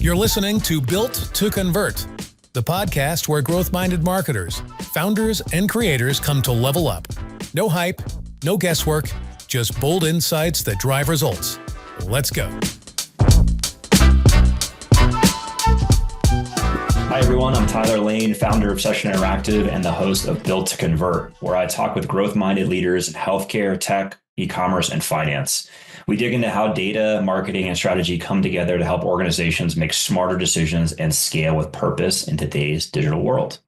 You're listening to Built to Convert, the podcast where growth-minded marketers, founders, and creators come to level up. No hype, no guesswork, just bold insights that drive results. Let's go. Hi, everyone. I'm Tyler Lane, founder of Session Interactive and the host of Built to Convert, where I talk with growth-minded leaders in healthcare, tech, e-commerce, and finance. We dig into how data, marketing, and strategy come together to help organizations make smarter decisions and scale with purpose in today's digital world.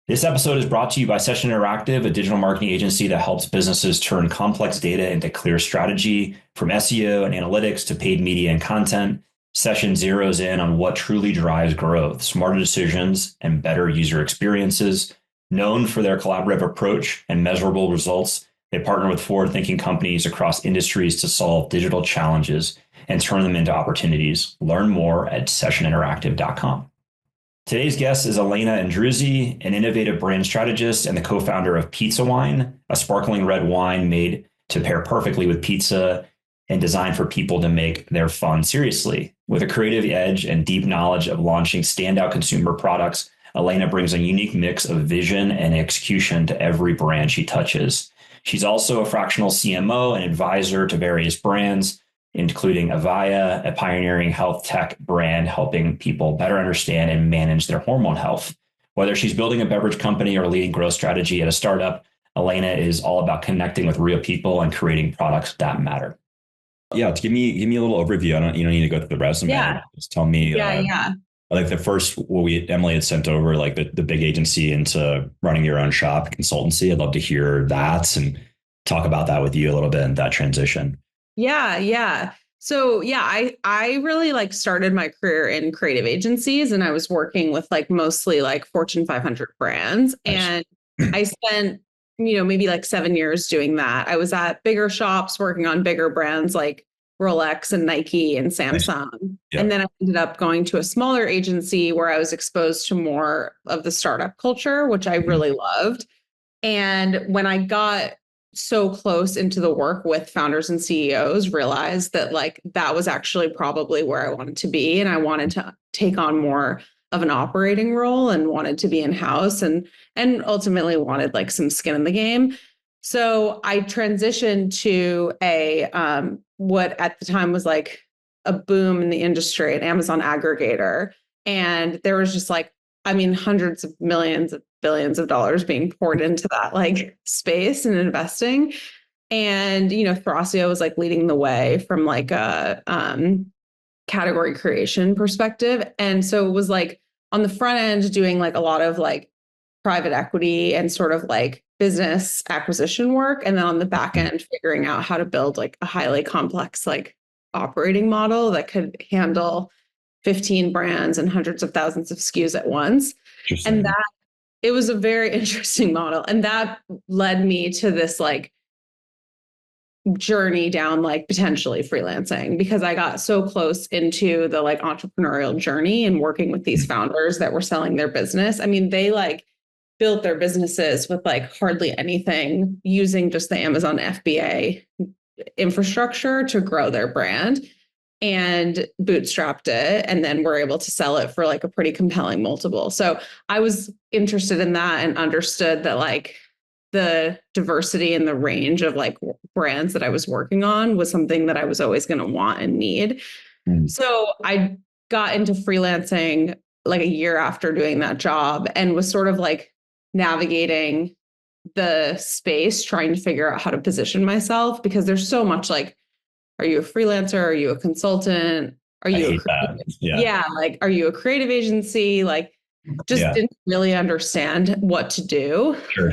This episode is brought to you by Session Interactive, a digital marketing agency that helps businesses turn complex data into clear strategy. From SEO and analytics to paid media and content, Session zeroes in on what truly drives growth, smarter decisions, and better user experiences. Known for their collaborative approach and measurable results, they partner with forward-thinking companies across industries to solve digital challenges and turn them into opportunities. Learn more at sessioninteractive.com. Today's guest is Alaina Andreozzi, an innovative brand strategist and the co-founder of Pizza Wine, a sparkling red wine made to pair perfectly with pizza and designed for people to make their fun seriously. With a creative edge and deep knowledge of launching standout consumer products, Alaina brings a unique mix of vision and execution to every brand she touches. She's also a fractional CMO and advisor to various brands, including Avaya, a pioneering health tech brand helping people better understand and manage their hormone health. Whether she's building a beverage company or leading growth strategy at a startup, Alaina is all about connecting with real people and creating products that matter. Yeah, give me a little overview. You don't need to go through the resume. Yeah. Just tell me. Yeah. Like the first, Emily had sent over, like the big agency into running your own shop consultancy. I'd love to hear that and talk about that with you a little bit and that transition. Yeah. So I really started my career in creative agencies, and I was working with mostly Fortune 500 brands. Nice. And I spent, maybe 7 years doing that. I was at bigger shops working on bigger brands like Rolex and Nike and Samsung. Nice. Yep. And then I ended up going to a smaller agency where I was exposed to more of the startup culture, which I really loved. And when I got so close into the work with founders and CEOs, realized that that was actually probably where I wanted to be. And I wanted to take on more of an operating role and wanted to be in-house and ultimately wanted some skin in the game. So I transitioned to a what at the time was a boom in the industry, an Amazon aggregator. And there was just hundreds of millions of billions of dollars being poured into that space and investing. And, Thrasio was leading the way from a category creation perspective. And so it was on the front end doing a lot of private equity and sort of business acquisition work. And then on the back end, figuring out how to build a highly complex operating model that could handle 15 brands and hundreds of thousands of SKUs at once. And that it was a very interesting model. And that led me to this journey down potentially freelancing, because I got so close into the entrepreneurial journey and working with these founders that were selling their business. I mean, they built their businesses with hardly anything, using just the Amazon FBA infrastructure to grow their brand, and bootstrapped it, and then were able to sell it for a pretty compelling multiple. So I was interested in that and understood that the diversity and the range of brands that I was working on was something that I was always going to want and need. So I got into freelancing a year after doing that job, and was sort of navigating the space, trying to figure out how to position myself, because there's so much are you a freelancer? Are you a consultant? Are you are you a creative agency? Didn't really understand what to do. Sure.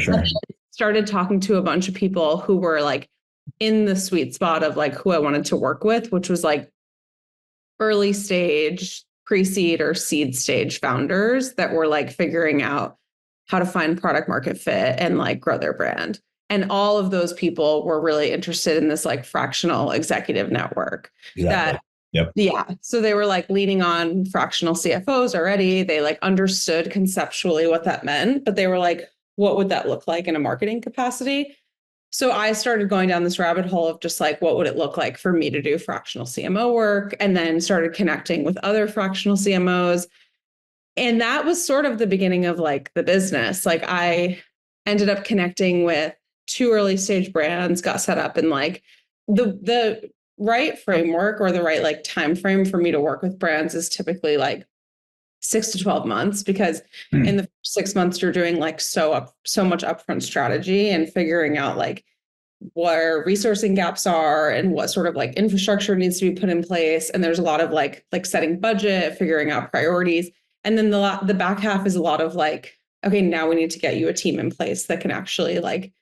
Started talking to a bunch of people who were in the sweet spot of who I wanted to work with, which was early stage, pre-seed or seed stage founders that were figuring out how to find product market fit and grow their brand. And all of those people were really interested in this fractional executive network. Exactly. So they were leaning on fractional CFOs already. They understood conceptually what that meant, but they were what would that look like in a marketing capacity? So I started going down this rabbit hole of just like, what would it look like for me to do fractional CMO work? And then started connecting with other fractional CMOs. And that was sort of the beginning of like the business. Like I ended up connecting with 2 early stage brands, got set up in like the right framework or the right like time frame for me to work with brands is typically like 6 to 12 months, because in the first 6 months you're doing like so much upfront strategy and figuring out like where resourcing gaps are and what sort of like infrastructure needs to be put in place. And there's a lot of like setting budget, figuring out priorities. And then the back half is a lot of like, okay, now we need to get you a team in place that can actually like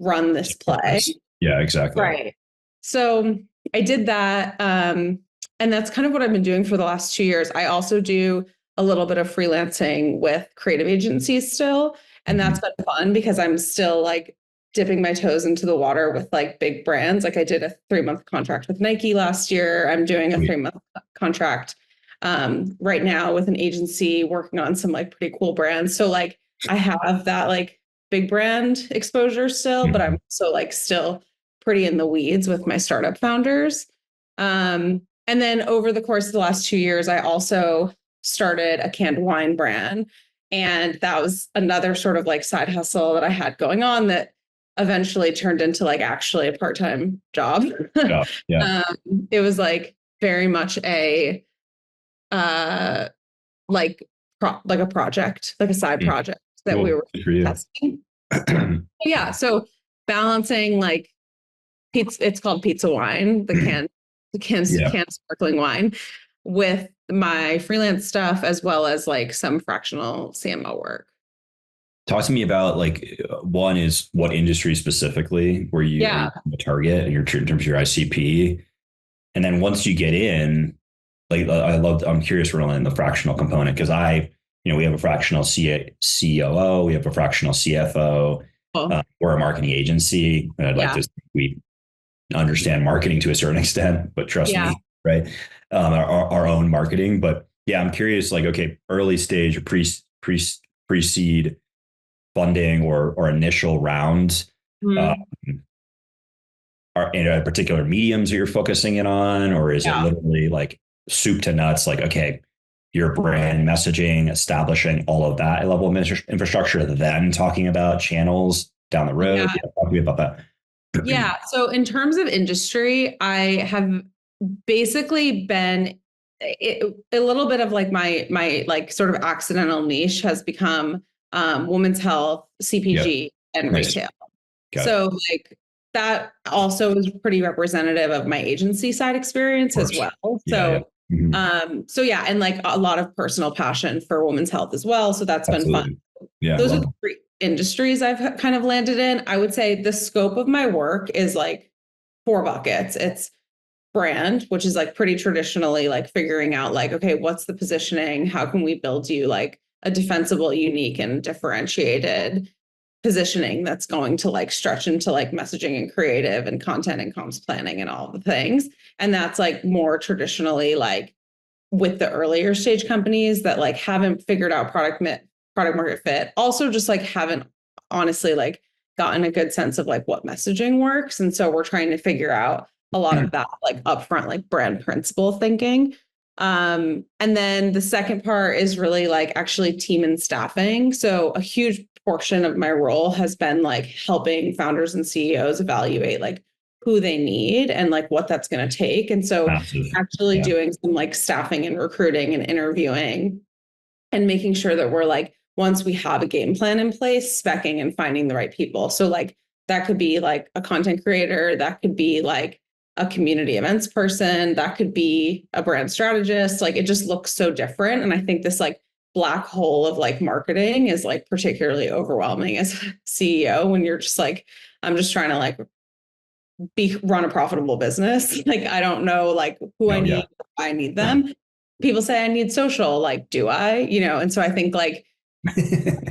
run this play. Yeah, exactly. Right. So I did that. And that's kind of what I've been doing for the last 2 years. I also do a little bit of freelancing with creative agencies still. And that's been fun because I'm still like dipping my toes into the water with like big brands. Like I did a 3-month contract with Nike last year. I'm doing a 3-month contract right now with an agency working on some like pretty cool brands. So like I have that like big brand exposure still, but I'm so like still pretty in the weeds with my startup founders. And then over the course of the last 2 years, I also started a canned wine brand. And that was another sort of like side hustle that I had going on that eventually turned into like actually a part-time job. Yeah. It was like very much a like a project, like a side project that we were testing. Yeah. So balancing like pizza, it's called pizza wine, the canned sparkling wine, with my freelance stuff, as well as like some fractional CMO work. Talk to me about like, one is what industry specifically were you target in terms of your ICP, and then once you get in, like I'm curious in the fractional component, because we have a fractional COO, we have a fractional CFO, we're a marketing agency, and I'd like to we understand marketing to a certain extent, but trust me, right? Our own marketing, but yeah, I'm curious, like, okay, early stage or pre-seed funding or initial rounds, are in particular mediums that you're focusing in on, or is it literally like soup to nuts? Like, okay, your brand messaging, establishing all of that level of infrastructure, then talking about channels down the road. Talk to me about that. Yeah. So in terms of industry, I have basically been a little bit of like my like sort of accidental niche has become women's health, CPG, and retail. So like that also is pretty representative of my agency side experience as well. So so yeah, and like a lot of personal passion for women's health as well. So that's been fun. Yeah, those are the 3 industries I've kind of landed in. I would say the scope of my work is like 4 buckets. It's brand, which is like pretty traditionally like figuring out like, okay, what's the positioning? How can we build you like a defensible, unique, and differentiated positioning that's going to like stretch into like messaging and creative and content and comms planning and all the things. And that's like more traditionally like with the earlier stage companies that like haven't figured out product market fit. Also just like haven't honestly like gotten a good sense of like what messaging works. And so we're trying to figure out a lot of that like upfront like brand principle thinking. And then the second part is really like actually team and staffing. So a huge portion of my role has been like helping founders and CEOs evaluate like who they need and like what that's going to take. And so actually doing some like staffing and recruiting and interviewing and making sure that we're like, once we have a game plan in place, speccing and finding the right people. So like that could be like a content creator, that could be like a community events person, that could be a brand strategist. Like it just looks so different. And I think this like black hole of like marketing is like particularly overwhelming as a CEO when you're just like, I'm just trying to like run a profitable business. Like, I don't know like who I need, I need them. People say I need social, like, do I, and so I think like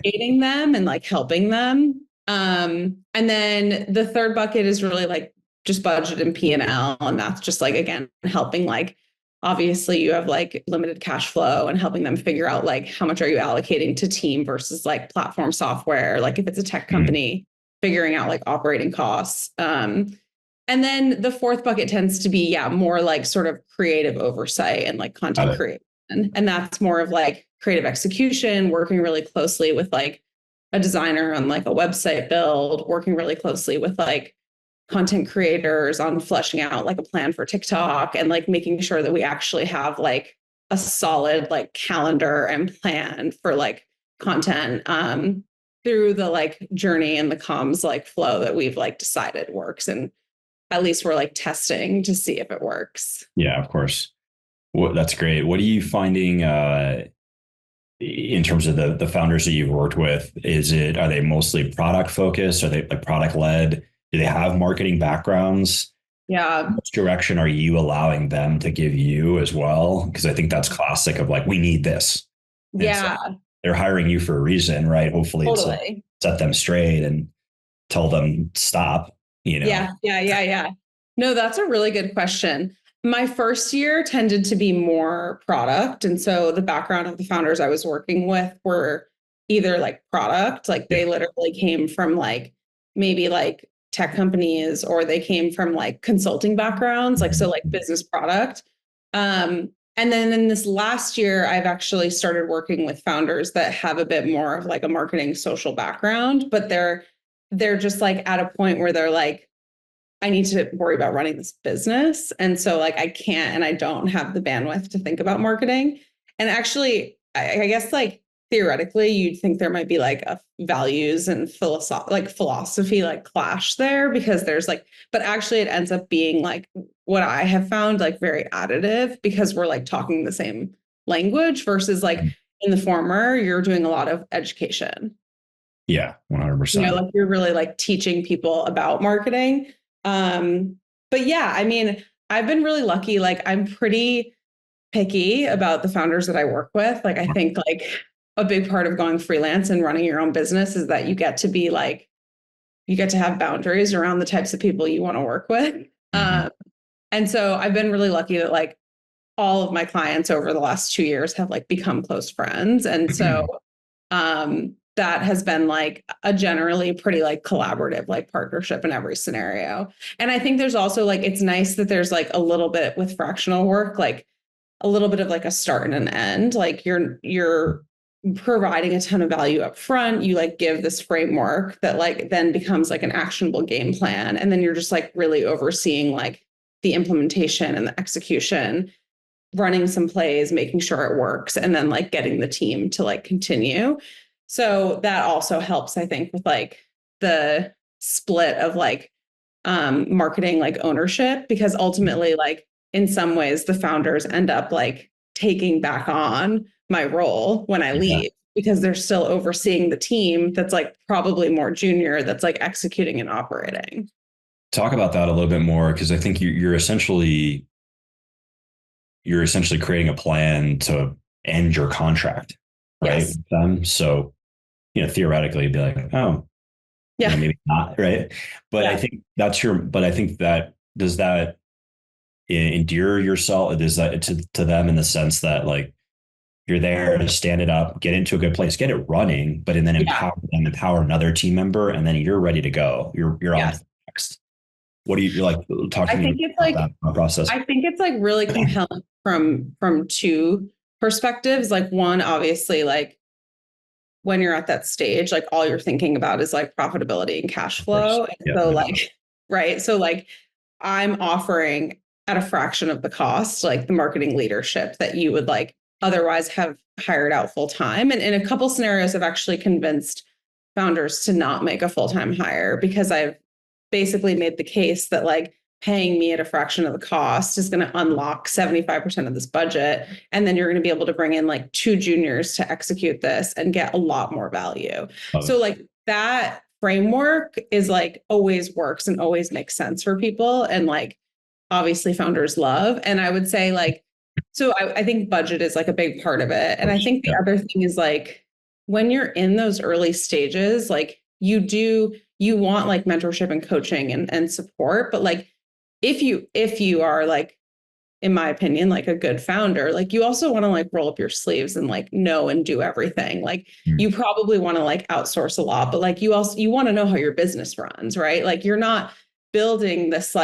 aiding them and like helping them. And then the third bucket is really like just budget and P&L. And that's just like, again, helping like, obviously you have like limited cash flow and helping them figure out like how much are you allocating to team versus like platform software. Like if it's a tech company, figuring out like operating costs. And then the fourth bucket tends to be, more like sort of creative oversight and like content creation. And that's more of like creative execution, working really closely with like a designer on like a website build, working really closely with like content creators on fleshing out like a plan for TikTok and like making sure that we actually have like a solid like calendar and plan for like content through the like journey and the comms like flow that we've like decided works. And at least we're like testing to see if it works. Yeah, of course. Well, that's great. What are you finding in terms of the founders that you've worked with? Are they mostly product focused? Are they like product led? Do they have marketing backgrounds? Yeah. Which direction are you allowing them to give you as well? Because I think that's classic of like, we need this. And so they're hiring you for a reason, right? Hopefully it's to set them straight and tell them stop, Yeah. No, that's a really good question. My first year tended to be more product. And so the background of the founders I was working with were either like product, like they literally came from like maybe like tech companies, or they came from like consulting backgrounds, like so like business product. And then in this last year, I've actually started working with founders that have a bit more of like a marketing social background, but they're just like at a point where they're like, I need to worry about running this business. And so like I can't, and I don't have the bandwidth to think about marketing. And actually, I guess like theoretically, you'd think there might be like a values and philosophy like clash there, because there's like, but actually it ends up being like what I have found like very additive, because we're like talking the same language versus like in the former, you're doing a lot of education. Yeah, 100%. Like you're really like teaching people about marketing. But yeah, I mean, I've been really lucky. Like I'm pretty picky about the founders that I work with. Like I think like a big part of going freelance and running your own business is that you get to be like, you get to have boundaries around the types of people you want to work with. And so I've been really lucky that like all of my clients over the last 2 years have like become close friends. And so, that has been like a generally pretty like collaborative like partnership in every scenario. And I think there's also like, it's nice that there's like a little bit with fractional work, like a little bit of like a start and an end. Like you're providing a ton of value up front. You like give this framework that like then becomes like an actionable game plan. And then you're just like really overseeing like the implementation and the execution, running some plays, making sure it works, and then like getting the team to like continue. So that also helps, I think, with like the split of like marketing, like ownership, because ultimately, like in some ways, the founders end up like taking back on my role when I leave, because they're still overseeing the team that's like probably more junior, that's like executing and operating. Talk about that a little bit more, because I think you're essentially creating a plan to end your contract, right? Yes. With them. So, theoretically you'd be like, oh, maybe not, right? But I think I think that does that endear yourself, does that to them, in the sense that like you're there to stand it up, get into a good place, get it running, but and then empower another team member, and then you're ready to go. You're on to the next. What do you like? Talk to me about that process. I think it's like really compelling from two perspectives. Like one, obviously, like when you're at that stage, like all you're thinking about is like profitability and cash flow. And so like, right. So like I'm offering at a fraction of the cost, like the marketing leadership that you would like otherwise have hired out full time. And in a couple scenarios, I've actually convinced founders to not make a full-time hire, because I've basically made the case that like paying me at a fraction of the cost is going to unlock 75% of this budget. And then you're going to be able to bring in like 2 juniors to execute this and get a lot more value. So like that framework is like always works and always makes sense for people. And like, obviously founders love. And I would say like, so I think budget is like a big part of it. And I think the other thing is like, when you're in those early stages, like you want like mentorship and coaching and support, but like, if you are like in my opinion, like a good founder, like you also want to like roll up your sleeves and like know and do everything. Like you probably want to like outsource a lot, but like you want to know how your business runs, right? Like you're not building this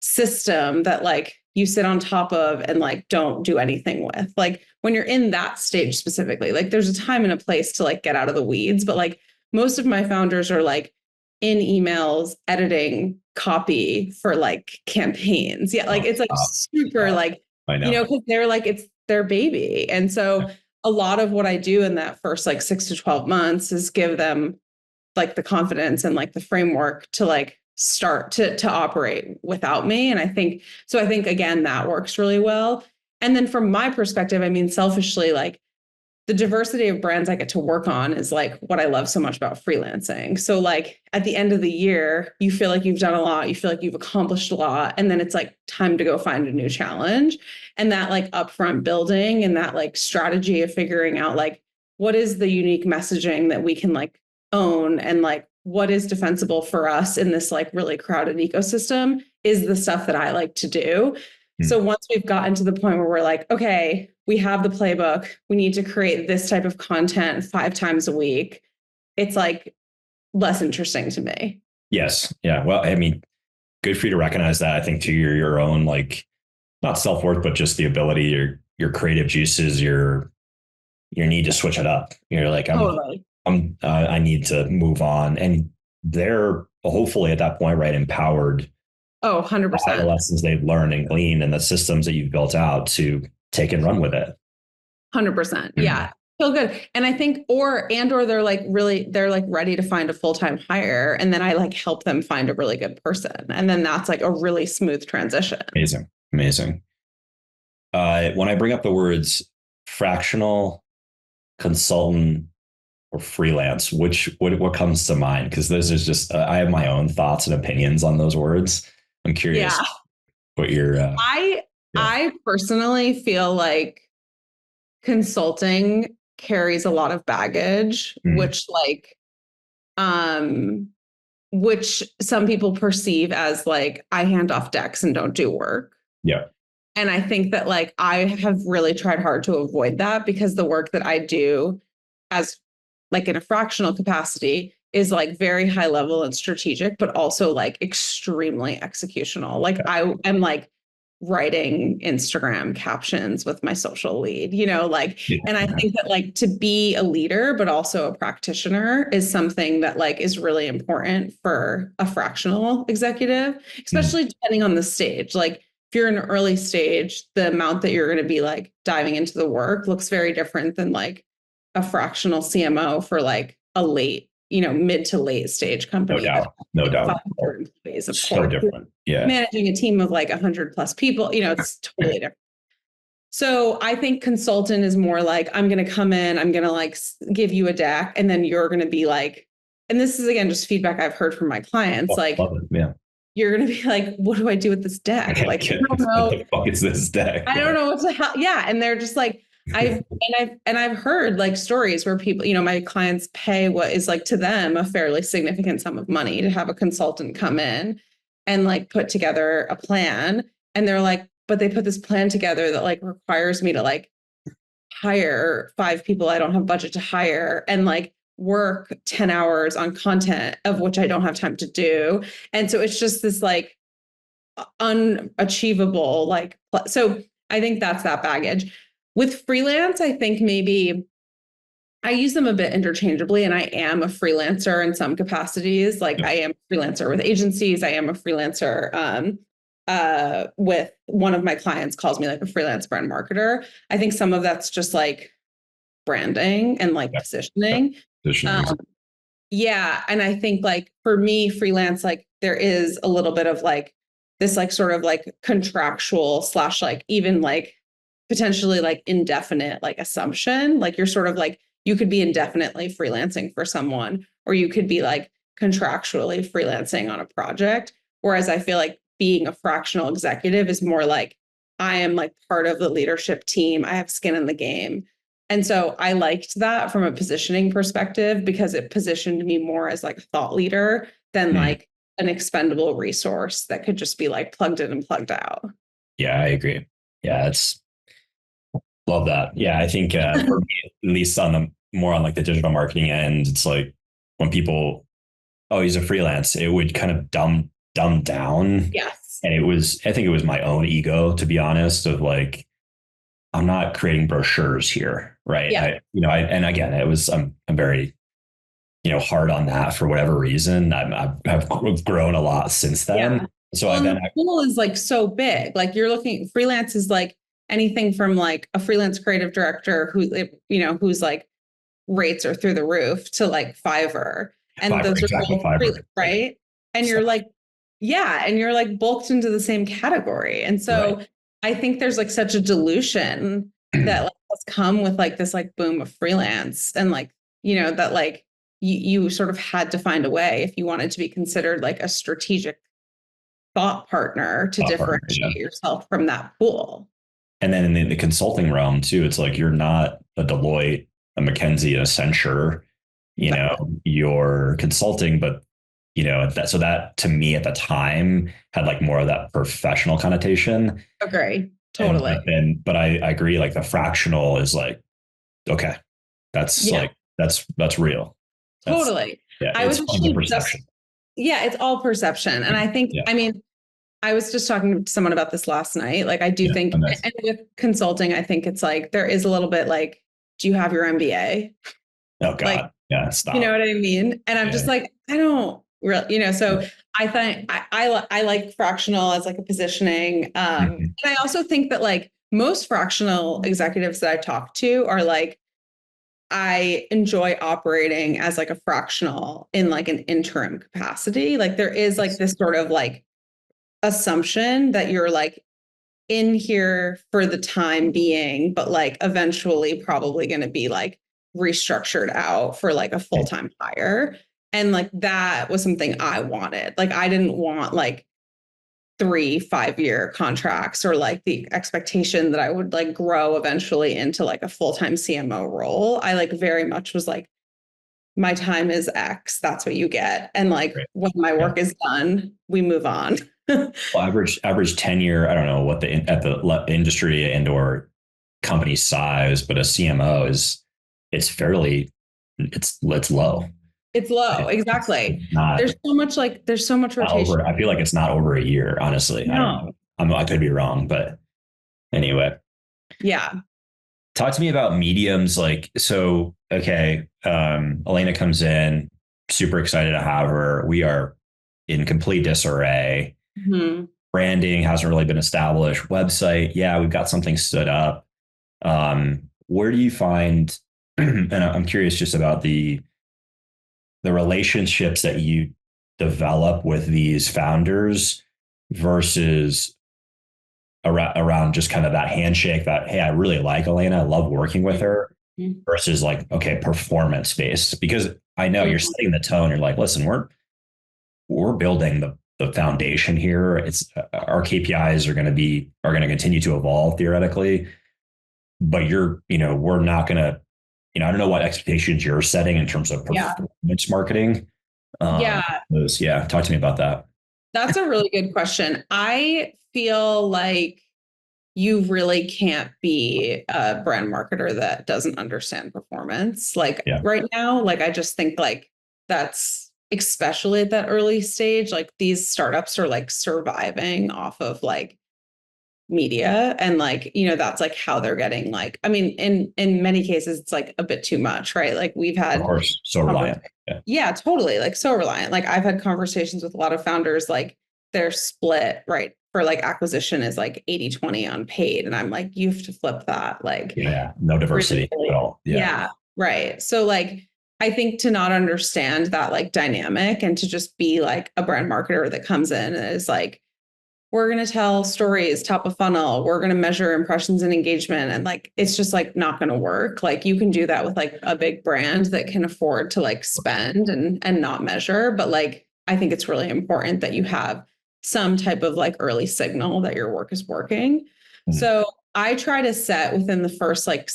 system that like you sit on top of and like don't do anything with. Like when you're in that stage specifically, like there's a time and a place to like get out of the weeds, but like most of my founders are like in emails editing copy for like campaigns. Yeah, like it's like super like, I know. you know, because they're like it's their baby. And so a lot of what I do in that first like 6 to 12 months is give them like the confidence and like the framework to like start to operate without me. And I think again, that works really well. And then from my perspective, I mean, selfishly, like the diversity of brands I get to work on is like what I love so much about freelancing. So like at the end of the year, you feel like you've done a lot, you feel like you've accomplished a lot, and then it's like time to go find a new challenge. And that like upfront building and that like strategy of figuring out like what is the unique messaging that we can like own and like what is defensible for us in this like really crowded ecosystem is the stuff that I like to do. So once we've gotten to the point where we're like, okay, we have the playbook, we need to create this type of content 5 times a week, it's like less interesting to me. Yes. Yeah. Well, I mean, good for you to recognize that. I think to your own, like, not self-worth, but just the ability, your creative juices, your need to switch it up. You're like, I need to move on. And they're hopefully at that point, right, empowered. 100%. By the lessons they've learned and gleaned and the systems that you've built out to take and run with it. 100%. Yeah. Feel good. And I think, or they're like ready to find a full-time hire. And then I like help them find a really good person. And then that's like a really smooth transition. Amazing. When I bring up the words fractional, consultant, or freelance, what comes to mind? Because those is just, I have my own thoughts and opinions on those words. I'm curious what your, I personally feel like consulting carries a lot of baggage, which some people perceive as like I hand off decks and don't do work. Yeah. And I think that like I have really tried hard to avoid that because the work that I do as like in a fractional capacity is like very high level and strategic, but also like extremely executional. Like I am like writing Instagram captions with my social lead, you know, like, and I think that like to be a leader, but also a practitioner is something that like is really important for a fractional executive, especially depending on the stage. Like if you're in an early stage, the amount that you're going to be like diving into the work looks very different than like a fractional CMO for like a late, you know, mid to late stage company. No doubt. 500 employees, of so course. Different. Yeah. Managing a team of like 100 plus people, you know, it's totally different. So I think consultant is more like, I'm going to come in, I'm going to like give you a deck, and then you're going to be like, and this is again, just feedback I've heard from my clients. You're going to be like, what do I do with this deck? Like, I don't know. What the fuck is this deck? I don't know what the hell. Yeah. And they're just like, I've heard like stories where people, you know, my clients pay what is like to them a fairly significant sum of money to have a consultant come in and like put together a plan. And they're like, but they put this plan together that like requires me to like hire 5 people I don't have budget to hire and like work 10 hours on content of which I don't have time to do. And so it's just this like unachievable, like, so I think that's that baggage. With freelance, I think maybe I use them a bit interchangeably, and I am a freelancer in some capacities. Like I am a freelancer with agencies. I am a freelancer with one of my clients calls me like a freelance brand marketer. I think some of that's just like branding and like positioning. Yeah. And I think like for me, freelance, like there is a little bit of like this like sort of like contractual / like even like potentially like indefinite like assumption. Like you're sort of like, you could be indefinitely freelancing for someone, or you could be like contractually freelancing on a project. Whereas I feel like being a fractional executive is more like, I am like part of the leadership team. I have skin in the game. And so I liked that from a positioning perspective because it positioned me more as like a thought leader than like an expendable resource that could just be like plugged in and plugged out. Yeah, I agree. Yeah, it's love that. Yeah, I think for me, at least on the more on like the digital marketing end, it's like when people, oh, he's a freelance, it would kind of dumb down. Yes. And I think it was my own ego, to be honest, of like, I'm not creating brochures here, right? Yeah. And again, I'm very, hard on that for whatever reason. I've grown a lot since then. Yeah. So Well, the pool is like so big. Like you're looking, freelance is like anything from like a freelance creative director who's like rates are through the roof to like Fiverr. And those are exactly both Fiverr, right? And you're like, yeah, and you're like bulked into the same category. And so right. I think there's like such a dilution that like has come with like this like boom of freelance and like, that like you sort of had to find a way if you wanted to be considered like a strategic thought partner to differentiate yourself from that pool. And then in the consulting realm too, it's like you're not a Deloitte, a McKinsey, a Accenture, you're consulting, but that to me at the time had like more of that professional connotation. Agree. Totally. But I agree, like the fractional is like, okay, that's that's real. Totally. I was actually perception. It's all perception. And I think, I mean, I was just talking to someone about this last night. Like, I do think, and with consulting, I think it's like, there is a little bit like, do you have your MBA? Oh God. Like, yeah. Stop. You know what I mean? And I'm just like, I don't really, so I think I like fractional as like a positioning. And I also think that like most fractional executives that I talk to are like, I enjoy operating as like a fractional in like an interim capacity. Like there is like this sort of like assumption that you're like in here for the time being, but like eventually probably going to be like restructured out for like a full-time hire. And like that was something I wanted. Like I didn't want like 3-5 year contracts or like the expectation that I would like grow eventually into like a full-time CMO role. I like very much was like, my time is X, that's what you get. And like when my work is done, we move on. Well, average tenure, I don't know what at the industry and or company size, but a CMO it's low. It's low. Exactly. There's so much rotation. I feel like it's not over a year, honestly. No. I don't know. I could be wrong, but anyway. Yeah. Talk to me about mediums. Like, so, okay. Alaina comes in, super excited to have her. We are in complete disarray. Mm-hmm. Branding hasn't really been established. Website. Yeah. We've got something stood up. Where do you find, and I'm curious just about the relationships that you develop with these founders versus around just kind of that handshake that, hey, I really like Alaina, I love working with her, versus like, okay, performance based, because I know you're setting the tone. You're like, listen, we're building the foundation here. It's our KPIs are going to continue to evolve theoretically, but we're not going to, I don't know what expectations you're setting in terms of performance marketing. Talk to me about that. That's a really good question. I feel like you really can't be a brand marketer that doesn't understand performance. Like right now, like I just think like that's especially at that early stage, like these startups are like surviving off of like media and like, that's like how they're getting like, I mean, in many cases, it's like a bit too much, right? Like we've had, of course, so reliant. Yeah, totally. Like so reliant. Like I've had conversations with a lot of founders, like they're split, right? For like acquisition is like 80-20 on paid. And I'm like, you have to flip that. Like, no diversity at all. Yeah. Right. So like, I think to not understand that like dynamic and to just be like a brand marketer that comes in and is like, we're going to tell stories, top of funnel. We're going to measure impressions and engagement. And like, it's just like not going to work. Like you can do that with like a big brand that can afford to like spend and not measure. But like, I think it's really important that you have some type of like early signal that your work is working. Mm-hmm. So I try to set within the first like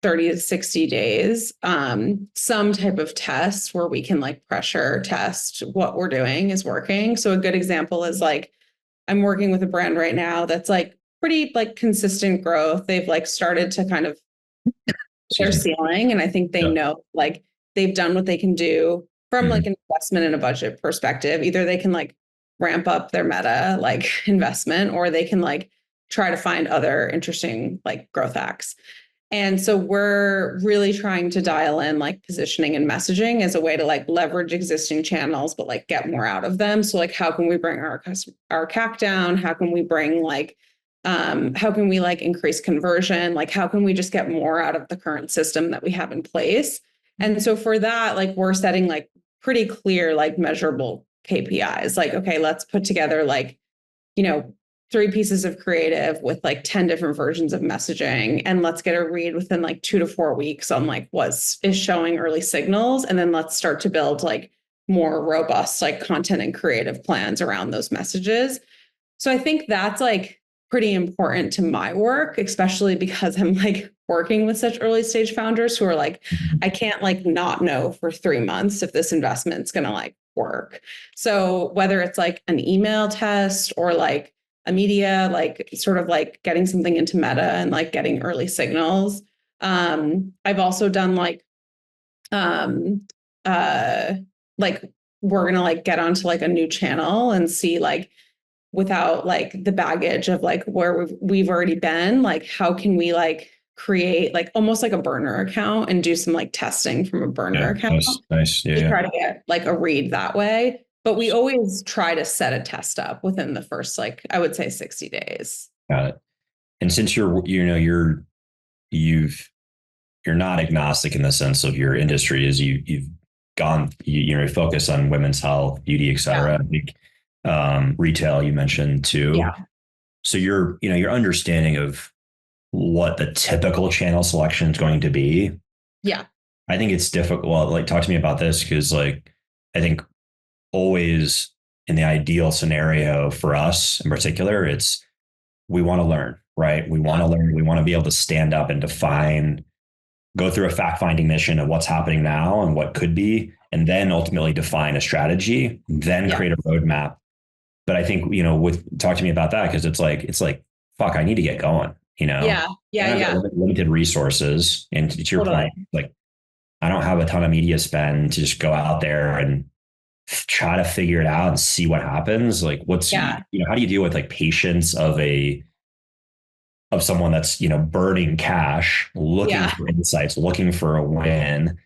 30 to 60 days, some type of test where we can like pressure test what we're doing is working. So a good example is like, I'm working with a brand right now that's like pretty like consistent growth. They've like started to kind of their ceiling. And I think they know like they've done what they can do from like an investment and a budget perspective. Either they can like ramp up their meta like investment, or they can like try to find other interesting like growth hacks. And so we're really trying to dial in like positioning and messaging as a way to like leverage existing channels, but like get more out of them. So like, how can we bring our CAC down? How can we bring like, how can we like increase conversion? Like, how can we just get more out of the current system that we have in place? And so for that, like we're setting like pretty clear, like measurable KPIs. Like, okay, let's put together like, 3 pieces of creative with like 10 different versions of messaging. And let's get a read within like 2 to 4 weeks on like what is showing early signals. And then let's start to build like more robust like content and creative plans around those messages. So I think that's like pretty important to my work, especially because I'm like working with such early stage founders who are like, I can't like not know for 3 months if this investment's going to like work. So whether it's like an email test or like a media, like sort of like getting something into meta and like getting early signals. I've also done like we're going to like get onto like a new channel and see like without like the baggage of like where we've already been, like how can we like create like almost like a burner account and do some like testing from a burner account. Nice. Yeah. Try to get like a read that way. But we always try to set a test up within the first, like, I would say 60 days. Got it. And since you're not agnostic in the sense of your industry, is you've gone, focus on women's health, beauty, et cetera. Retail, you mentioned too. Yeah. So your understanding of what the typical channel selection is going to be. Yeah. I think it's difficult. Well, like talk to me about this, because like, I think always in the ideal scenario for us in particular, it's we want to learn, right? We want to learn. We want to be able to stand up and go through a fact finding mission of what's happening now and what could be, and then ultimately define a strategy, then create a roadmap. But I think, talk to me about that, because it's like, fuck, I need to get going, Yeah. Limited resources. And to your point, like, I don't have a ton of media spend to just go out there and try to figure it out and see what happens. Like how do you deal with like patience of someone that's, burning cash, looking for insights, looking for a win,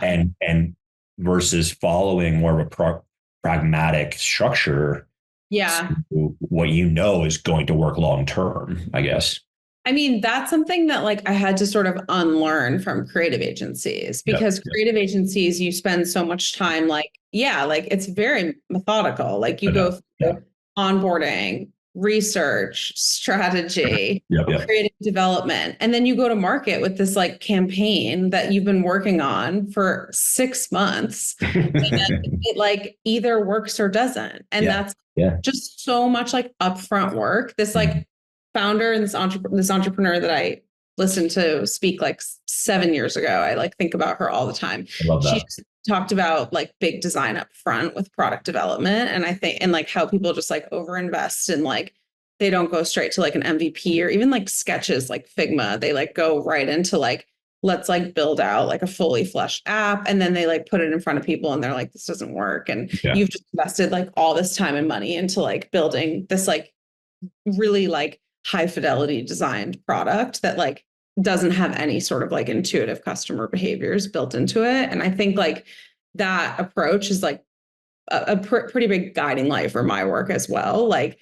and versus following more of a pragmatic structure. Yeah. What is going to work long term, I guess. I mean, that's something that like I had to sort of unlearn from creative agencies, because creative agencies, you spend so much time like it's very methodical. Like you go through onboarding, research, strategy, creative development, and then you go to market with this like campaign that you've been working on for 6 months. And it like either works or doesn't. And that's just so much like upfront work. This like founder and this entrepreneur that I listened to speak like 7 years ago. I like think about her all the time. I love that. She talked about like big design up front with product development. And I think, and like how people just like overinvest and like, they don't go straight to like an MVP or even like sketches, like Figma. They like go right into like, let's like build out like a fully fleshed app. And then they like put it in front of people and they're like, this doesn't work. And you've just invested like all this time and money into like building this like really like high fidelity designed product that like doesn't have any sort of like intuitive customer behaviors built into it. And I think like that approach is like a pretty big guiding light for my work as well. Like,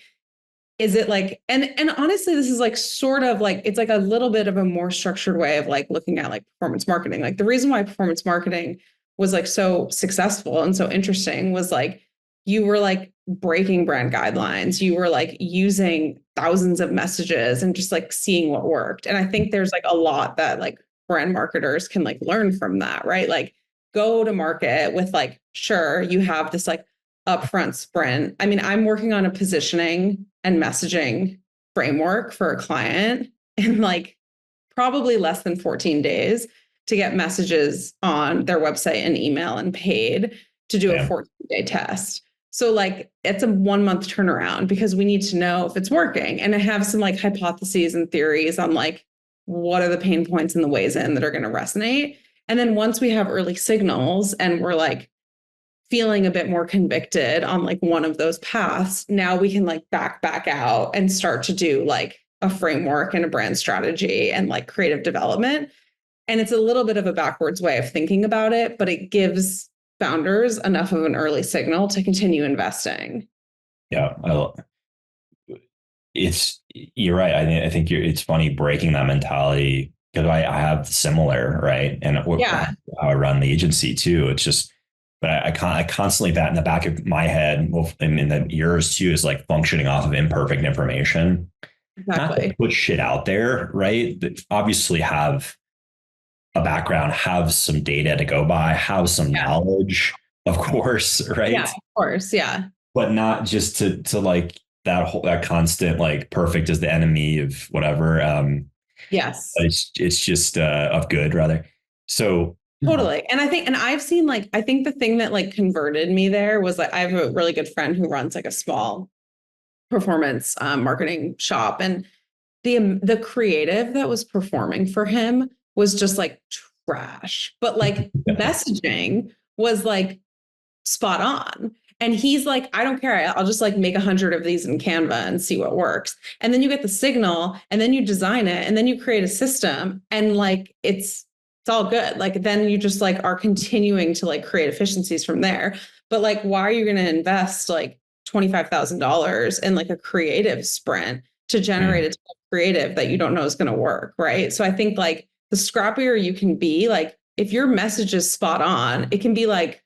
is it like, and honestly, this is like sort of like, it's like a little bit of a more structured way of like looking at like performance marketing. Like the reason why performance marketing was like so successful and so interesting was like, you were like breaking brand guidelines. You were like using thousands of messages and just like seeing what worked. And I think there's like a lot that like brand marketers can like learn from that, right? Like go to market with like, sure, you have this like upfront sprint. I mean, I'm working on a positioning and messaging framework for a client, and like probably less than 14 days to get messages on their website and email and paid to do a 14-day test. So like it's a 1-month turnaround because we need to know if it's working. And I have some like hypotheses and theories on like what are the pain points and the ways in that are going to resonate. And then once we have early signals and we're like feeling a bit more convicted on like one of those paths, now we can like back out and start to do like a framework and a brand strategy and like creative development. And it's a little bit of a backwards way of thinking about it, but it gives founders enough of an early signal to continue investing. Yeah, you're right. I think it's funny breaking that mentality because I have similar, right? And how I run the agency too. It's just, but I constantly that in the back of my head, well, and in the ears too, is like functioning off of imperfect information. Exactly. Not to put shit out there, right? That obviously have a background, have some data to go by, have some knowledge, of course, right? Yeah, of course, yeah. But not just to like that constant like perfect is the enemy of whatever. Yes, it's just of good rather. So totally. And I've seen like I think the thing that like converted me there was like I have a really good friend who runs like a small performance marketing shop, and the creative that was performing for him was just like trash, but like messaging was like spot on. And he's like, I don't care. I'll just like make 100 of these in Canva and see what works. And then you get the signal and then you design it and then you create a system and like, it's all good. Like, then you just like are continuing to like create efficiencies from there. But like, why are you going to invest like $25,000 in like a creative sprint to generate a creative that you don't know is going to work? Right. So I think like the scrappier you can be, like if your message is spot on, it can be like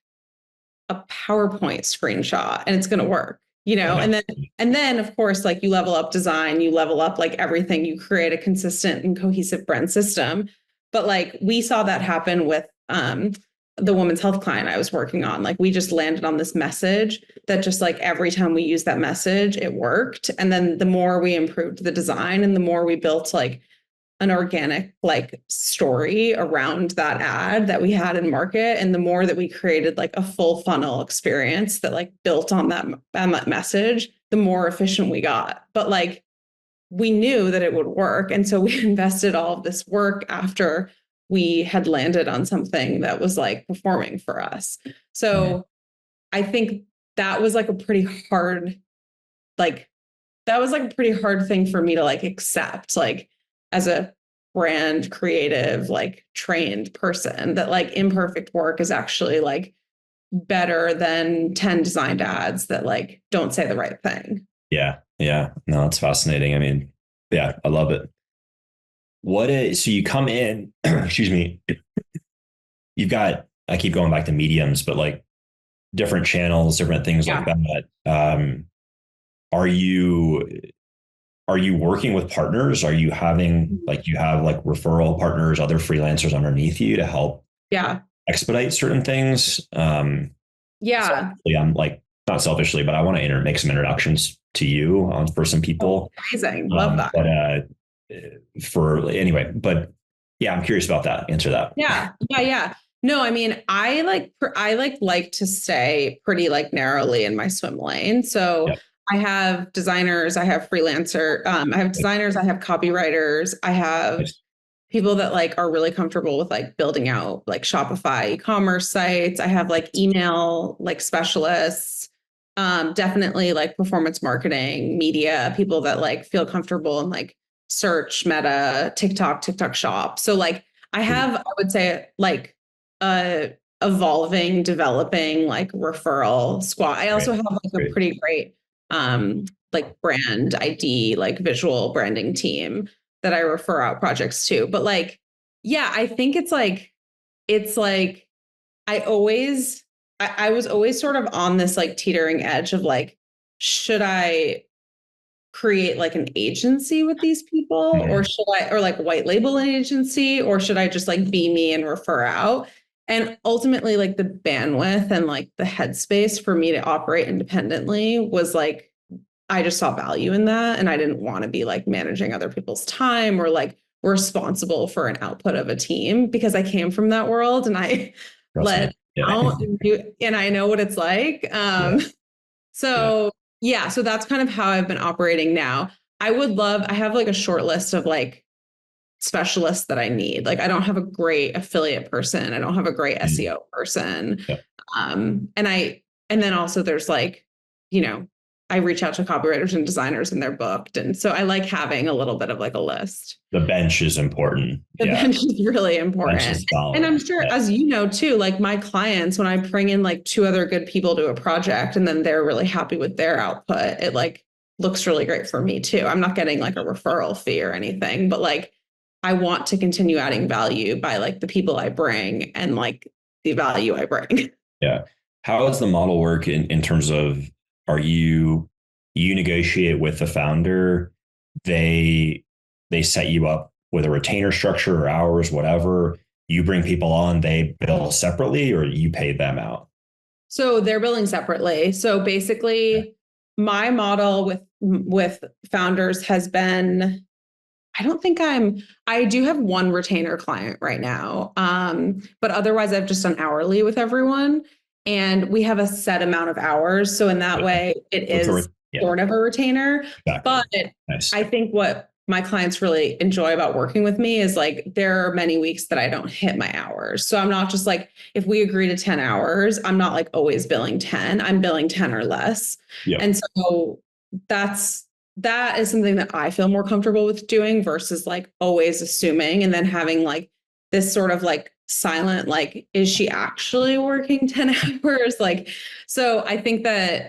a PowerPoint screenshot and it's going to work, you know? And then of course, like you level up design, you level up like everything, you create a consistent and cohesive brand system. But like we saw that happen with the women's health client I was working on. Like we just landed on this message that just like every time we used that message, it worked. And then the more we improved the design and the more we built like an organic like story around that ad that we had in market, and the more that we created like a full funnel experience that like built on that message, the more efficient we got. But like we knew that it would work, and so we invested all of this work after we had landed on something that was like performing for us. So I think that was like a pretty hard thing for me to like accept, like as a brand creative, like trained person, that like imperfect work is actually like better than 10 designed ads that like don't say the right thing. Yeah. No, it's fascinating. I mean, yeah, I love it. So you come in, excuse me, you've got, I keep going back to mediums, but like different channels, different things like that. Are you working with partners? Are you having like, you have like referral partners, other freelancers underneath you to help expedite certain things? I'm like, not selfishly, but I want to make some introductions to you for some people. Amazing. Love that. But but yeah, I'm curious about that. Answer that. Yeah. No, I mean, I like to stay pretty like narrowly in my swim lane. So I have designers, I have freelancer, I have designers, I have copywriters, I have people that like are really comfortable with like building out like Shopify e-commerce sites. I have like email like specialists, definitely like performance marketing, media, people that like feel comfortable in like search, Meta, TikTok shop. So like I have, I would say like evolving, developing like referral squad. I also have like a pretty great like brand ID, like visual branding team that I refer out projects to. But like, yeah, I think it's like I was always sort of on this like teetering edge of like, should I create like an agency with these people, or should I, or like white label an agency, or should I just like be me and refer out? And ultimately, like the bandwidth and like the headspace for me to operate independently was like, I just saw value in that. And I didn't want to be like managing other people's time or like responsible for an output of a team because I came from that world and I led out and I know what it's like. So so that's kind of how I've been operating now. I have like a short list of like specialists that I need. Like I don't have a great affiliate person. I don't have a great SEO person. And then also there's like, I reach out to copywriters and designers and they're booked. And so I like having a little bit of like a list. The bench is important. The bench is really important. And I'm sure, as you know, too, like my clients, when I bring in like 2 other good people to a project and then they're really happy with their output, it like looks really great for me too. I'm not getting like a referral fee or anything, but like I want to continue adding value by like the people I bring and like the value I bring. Yeah. How does the model work in terms of, you negotiate with the founder, they set you up with a retainer structure or hours, whatever, you bring people on, they bill separately or you pay them out? So they're billing separately. So basically my model with founders has been, I do have 1 retainer client right now. But otherwise I've just done hourly with everyone. And we have a set amount of hours. So in that way, it is sort of a retainer. Exactly. But I think what my clients really enjoy about working with me is like, there are many weeks that I don't hit my hours. So I'm not just like, if we agree to 10 hours, I'm not like always billing 10, I'm billing 10 or less. Yep. And so that is something that I feel more comfortable with doing versus like always assuming and then having like this sort of like silent, like, is she actually working 10 hours? Like, so I think that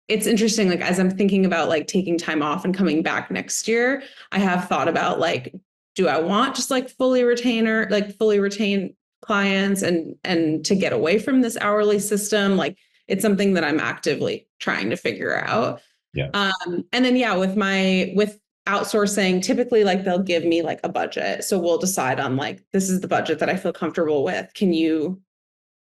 it's interesting, like, as I'm thinking about like taking time off and coming back next year, I have thought about like, do I want just like fully retain clients and to get away from this hourly system? Like, it's something that I'm actively trying to figure out. Yeah. And then, with outsourcing, typically like they'll give me like a budget. So we'll decide on like, this is the budget that I feel comfortable with. Can you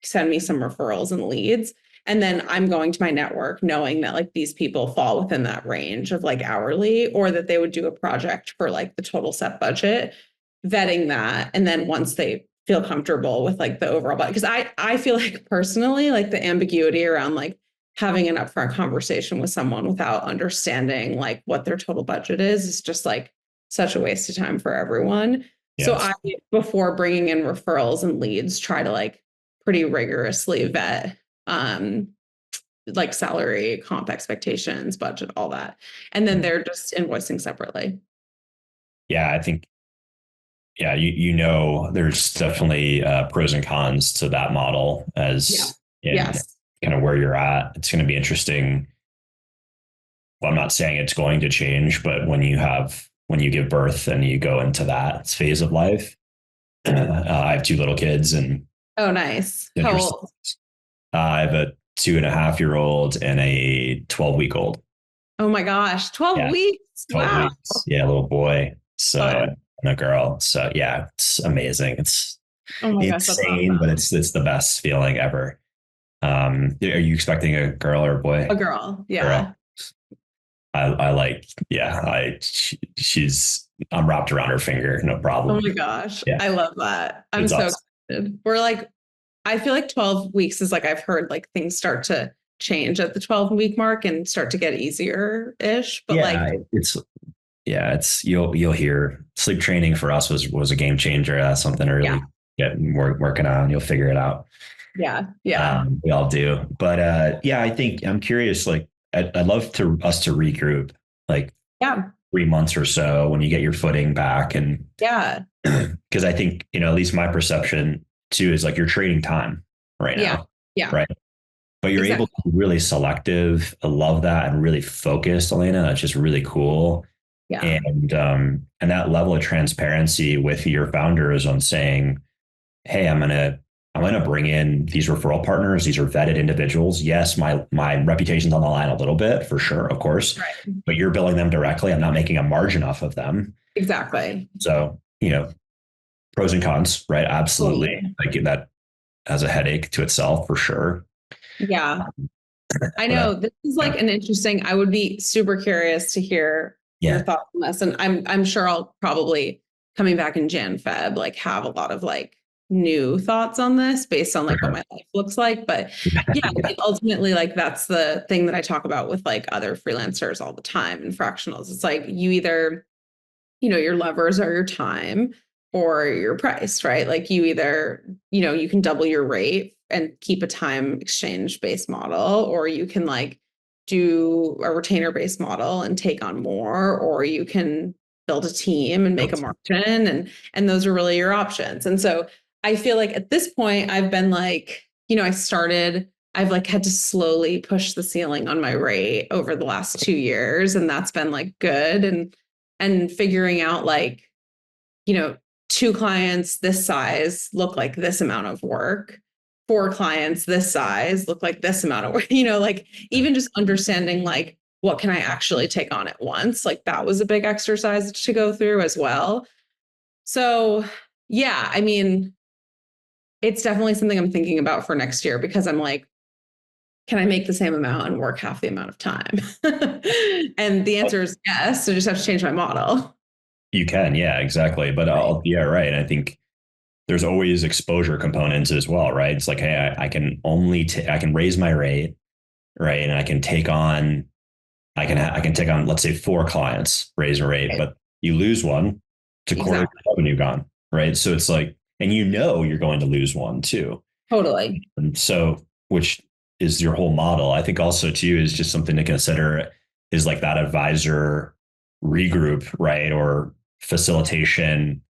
send me some referrals and leads? And then I'm going to my network knowing that like these people fall within that range of like hourly, or that they would do a project for like the total set budget, vetting that. And then once they feel comfortable with like the overall budget, because I feel like personally, like the ambiguity around like having an upfront conversation with someone without understanding like what their total budget is just like such a waste of time for everyone. Yes. So I, before bringing in referrals and leads, try to like pretty rigorously vet like salary, comp expectations, budget, all that. And then they're just invoicing separately. Yeah, I think, there's definitely pros and cons to that model yes. Kind of where you're at. It's going to be interesting. Well, I'm not saying it's going to change, but when you give birth and you go into that phase of life, I have 2 little kids and. Oh, nice. How old? I have a 2.5-year-old and a 12-week-old. Oh my gosh. 12 weeks. 12 weeks. Yeah. A little boy. So, and a girl. So yeah, it's amazing. It's insane, but it's the best feeling ever. Are you expecting a girl or a boy? A girl. Yeah. Girl. I'm wrapped around her finger. No problem. Oh my gosh. Yeah. I love that. I'm so excited. We're like, I feel like 12 weeks is like, I've heard like things start to change at the 12-week mark and start to get easier ish. But you'll hear sleep training for us was a game changer. That's something to really get working on. You'll figure it out. Yeah. Yeah. We all do. But I think I'm curious, like I'd love us to regroup like 3 months or so when you get your footing back. And because I think, at least my perception too is like you're trading time right now. Yeah. Right. But you're able to be really selective. I love that. And really focused, Alaina. That's just really cool. Yeah. And that level of transparency with your founders on saying, hey, I'm going to bring in these referral partners. These are vetted individuals. Yes, my reputation's on the line a little bit for sure, of course, right. But you're billing them directly. I'm not making a margin off of them. Exactly. So, pros and cons, right? Absolutely. Like that has a headache to itself for sure. Yeah. I know this is like an interesting, I would be super curious to hear your thoughts on this. And I'm sure I'll probably coming back in Jan Feb, like have a lot of like new thoughts on this based on like what my life looks like. But yeah, I mean, ultimately, like that's the thing that I talk about with like other freelancers all the time and fractionals. It's like you either, your levers are your time or your price, right? Like you either, you can double your rate and keep a time exchange based model, or you can like do a retainer based model and take on more, or you can build a team and make a margin, and those are really your options. And so I feel like at this point I've been like, I've like had to slowly push the ceiling on my rate over the last 2 years, and that's been like good. And figuring out like, 2 clients this size look like this amount of work. 4 clients this size look like this amount of work, like even just understanding like what can I actually take on at once? Like that was a big exercise to go through as well. So yeah, I mean, it's definitely something I'm thinking about for next year, because I'm like, can I make the same amount and work half the amount of time? And the answer is yes. So I just have to change my model. You can, yeah, exactly. But yeah, right. I think there's always exposure components as well, right? It's like, hey, I can only I can raise my rate, right, and I can take on, I can take on, let's say 4 clients, raise a rate, but you lose one, it's a quarter of the revenue gone, right? So it's like, and you're going to lose one too. Totally. And so, which is your whole model. I think also too is just something to consider is like that advisor regroup, right? Or facilitation.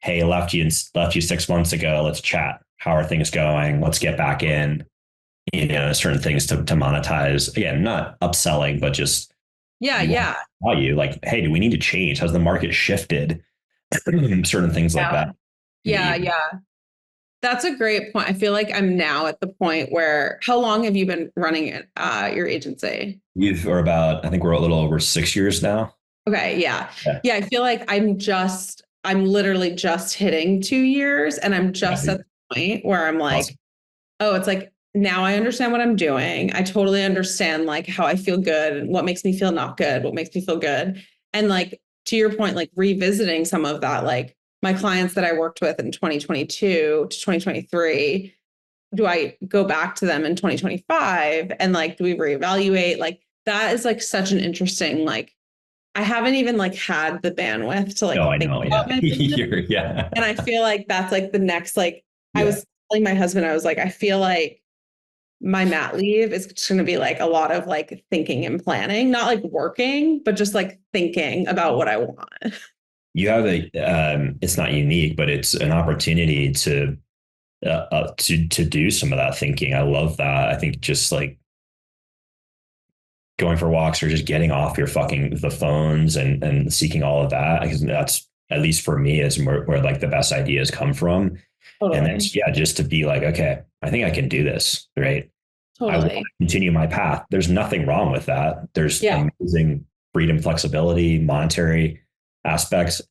Hey, left you 6 months ago. Let's chat. How are things going? Let's get back in, certain things to monetize. Again, not upselling, but just value. Like, hey, do we need to change? Has the market shifted? Certain things like that. Yeah. That's a great point. I feel like I'm now at the point where, how long have you been running it, your agency? I think we're a little over 6 years now. Okay. Yeah. I feel like I'm literally just hitting 2 years, and I'm just at the point where I'm like, awesome. Oh, it's like, now I understand what I'm doing. I totally understand like how I feel good and what makes me feel not good, what makes me feel good. And like, to your point, like revisiting some of that, like my clients that I worked with in 2022 to 2023, do I go back to them in 2025? And like, do we reevaluate? Like that is like such an interesting, like, I haven't even like had the bandwidth to like think about my business. Yeah. And I feel like that's like the next, like, I was telling my husband, I was like, I feel like my mat leave is just going to be like a lot of like thinking and planning, not like working, but just like thinking about what I want. You have it's not unique, but it's an opportunity to do some of that thinking. I love that. I think just like going for walks or just getting off the phones and seeking all of that. Because that's, at least for me, is where like the best ideas come from. Totally. And then, just to be like, okay, I think I can do this, right? Totally. I want to continue my path. There's nothing wrong with that. There's amazing freedom, flexibility, monetary aspects.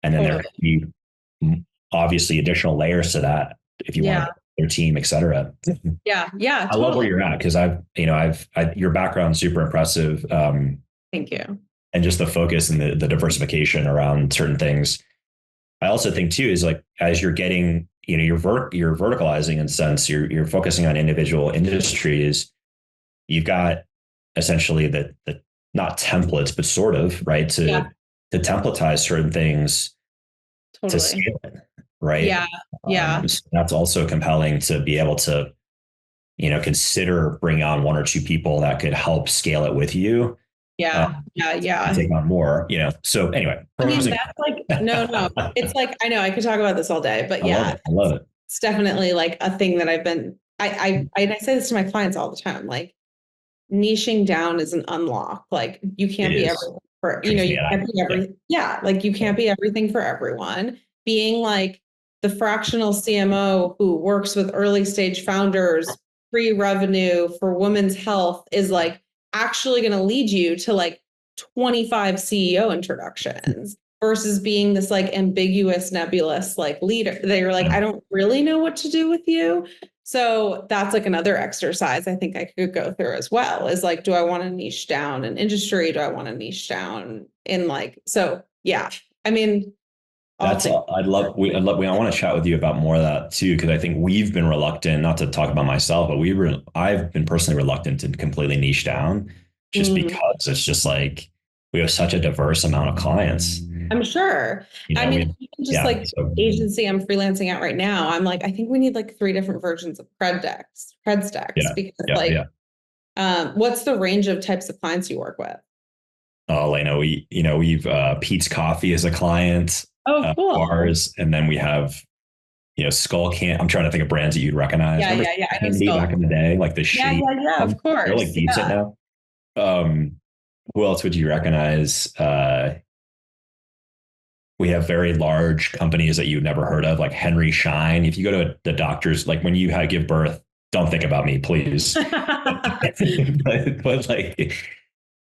And then there can be obviously additional layers to that if you want to their team, et cetera. Yeah. I love where you're at, because your background's super impressive. Thank you. And just the focus and the diversification around certain things. I also think too, is like, as you're getting, you're verticalizing in a sense, you're focusing on individual industries. You've got essentially the not templates, but sort of, right, to templatize certain things to scale it, right? So that's also compelling to be able to, consider bringing on 1 or 2 people that could help scale it with you. Take on more, So anyway, I mean, that's like, no, it's like, I know I could talk about this all day, but I love it. It's definitely like a thing that I've been, I say this to my clients all the time, like niching down is an unlock. Like you can't be everything for, you can't be everything. Like you can't be everything for everyone. Being like the fractional CMO who works with early stage founders, pre-revenue for women's health, is like actually going to lead you to like 25 CEO introductions versus being this like ambiguous, nebulous like leader. They were like, I don't really know what to do with you. So that's like another exercise I think I could go through as well, is like, do I want to niche down in industry? Do I want to niche down in like, so yeah, I mean, I want to chat with you about more of that too, because I think we've been reluctant, not to talk about myself, but I've been personally reluctant to completely niche down just because it's just like we have such a diverse amount of clients. I'm sure. I mean, even just like agency I'm freelancing at right now, I'm like, I think we need like 3 different versions of cred stacks because what's the range of types of clients you work with? Oh, Alaina, we've Pete's Coffee as a client. Oh, cool. Ours, and then we have Skull Can. I'm trying to think of brands that you'd recognize. Yeah. I know back in the day, like the shitty. Yeah, of course. They're like decent now. Who else would you recognize? We have very large companies that you've never heard of, like Henry Schein. If you go to the doctor's, like when you had to give birth, don't think about me, please. but like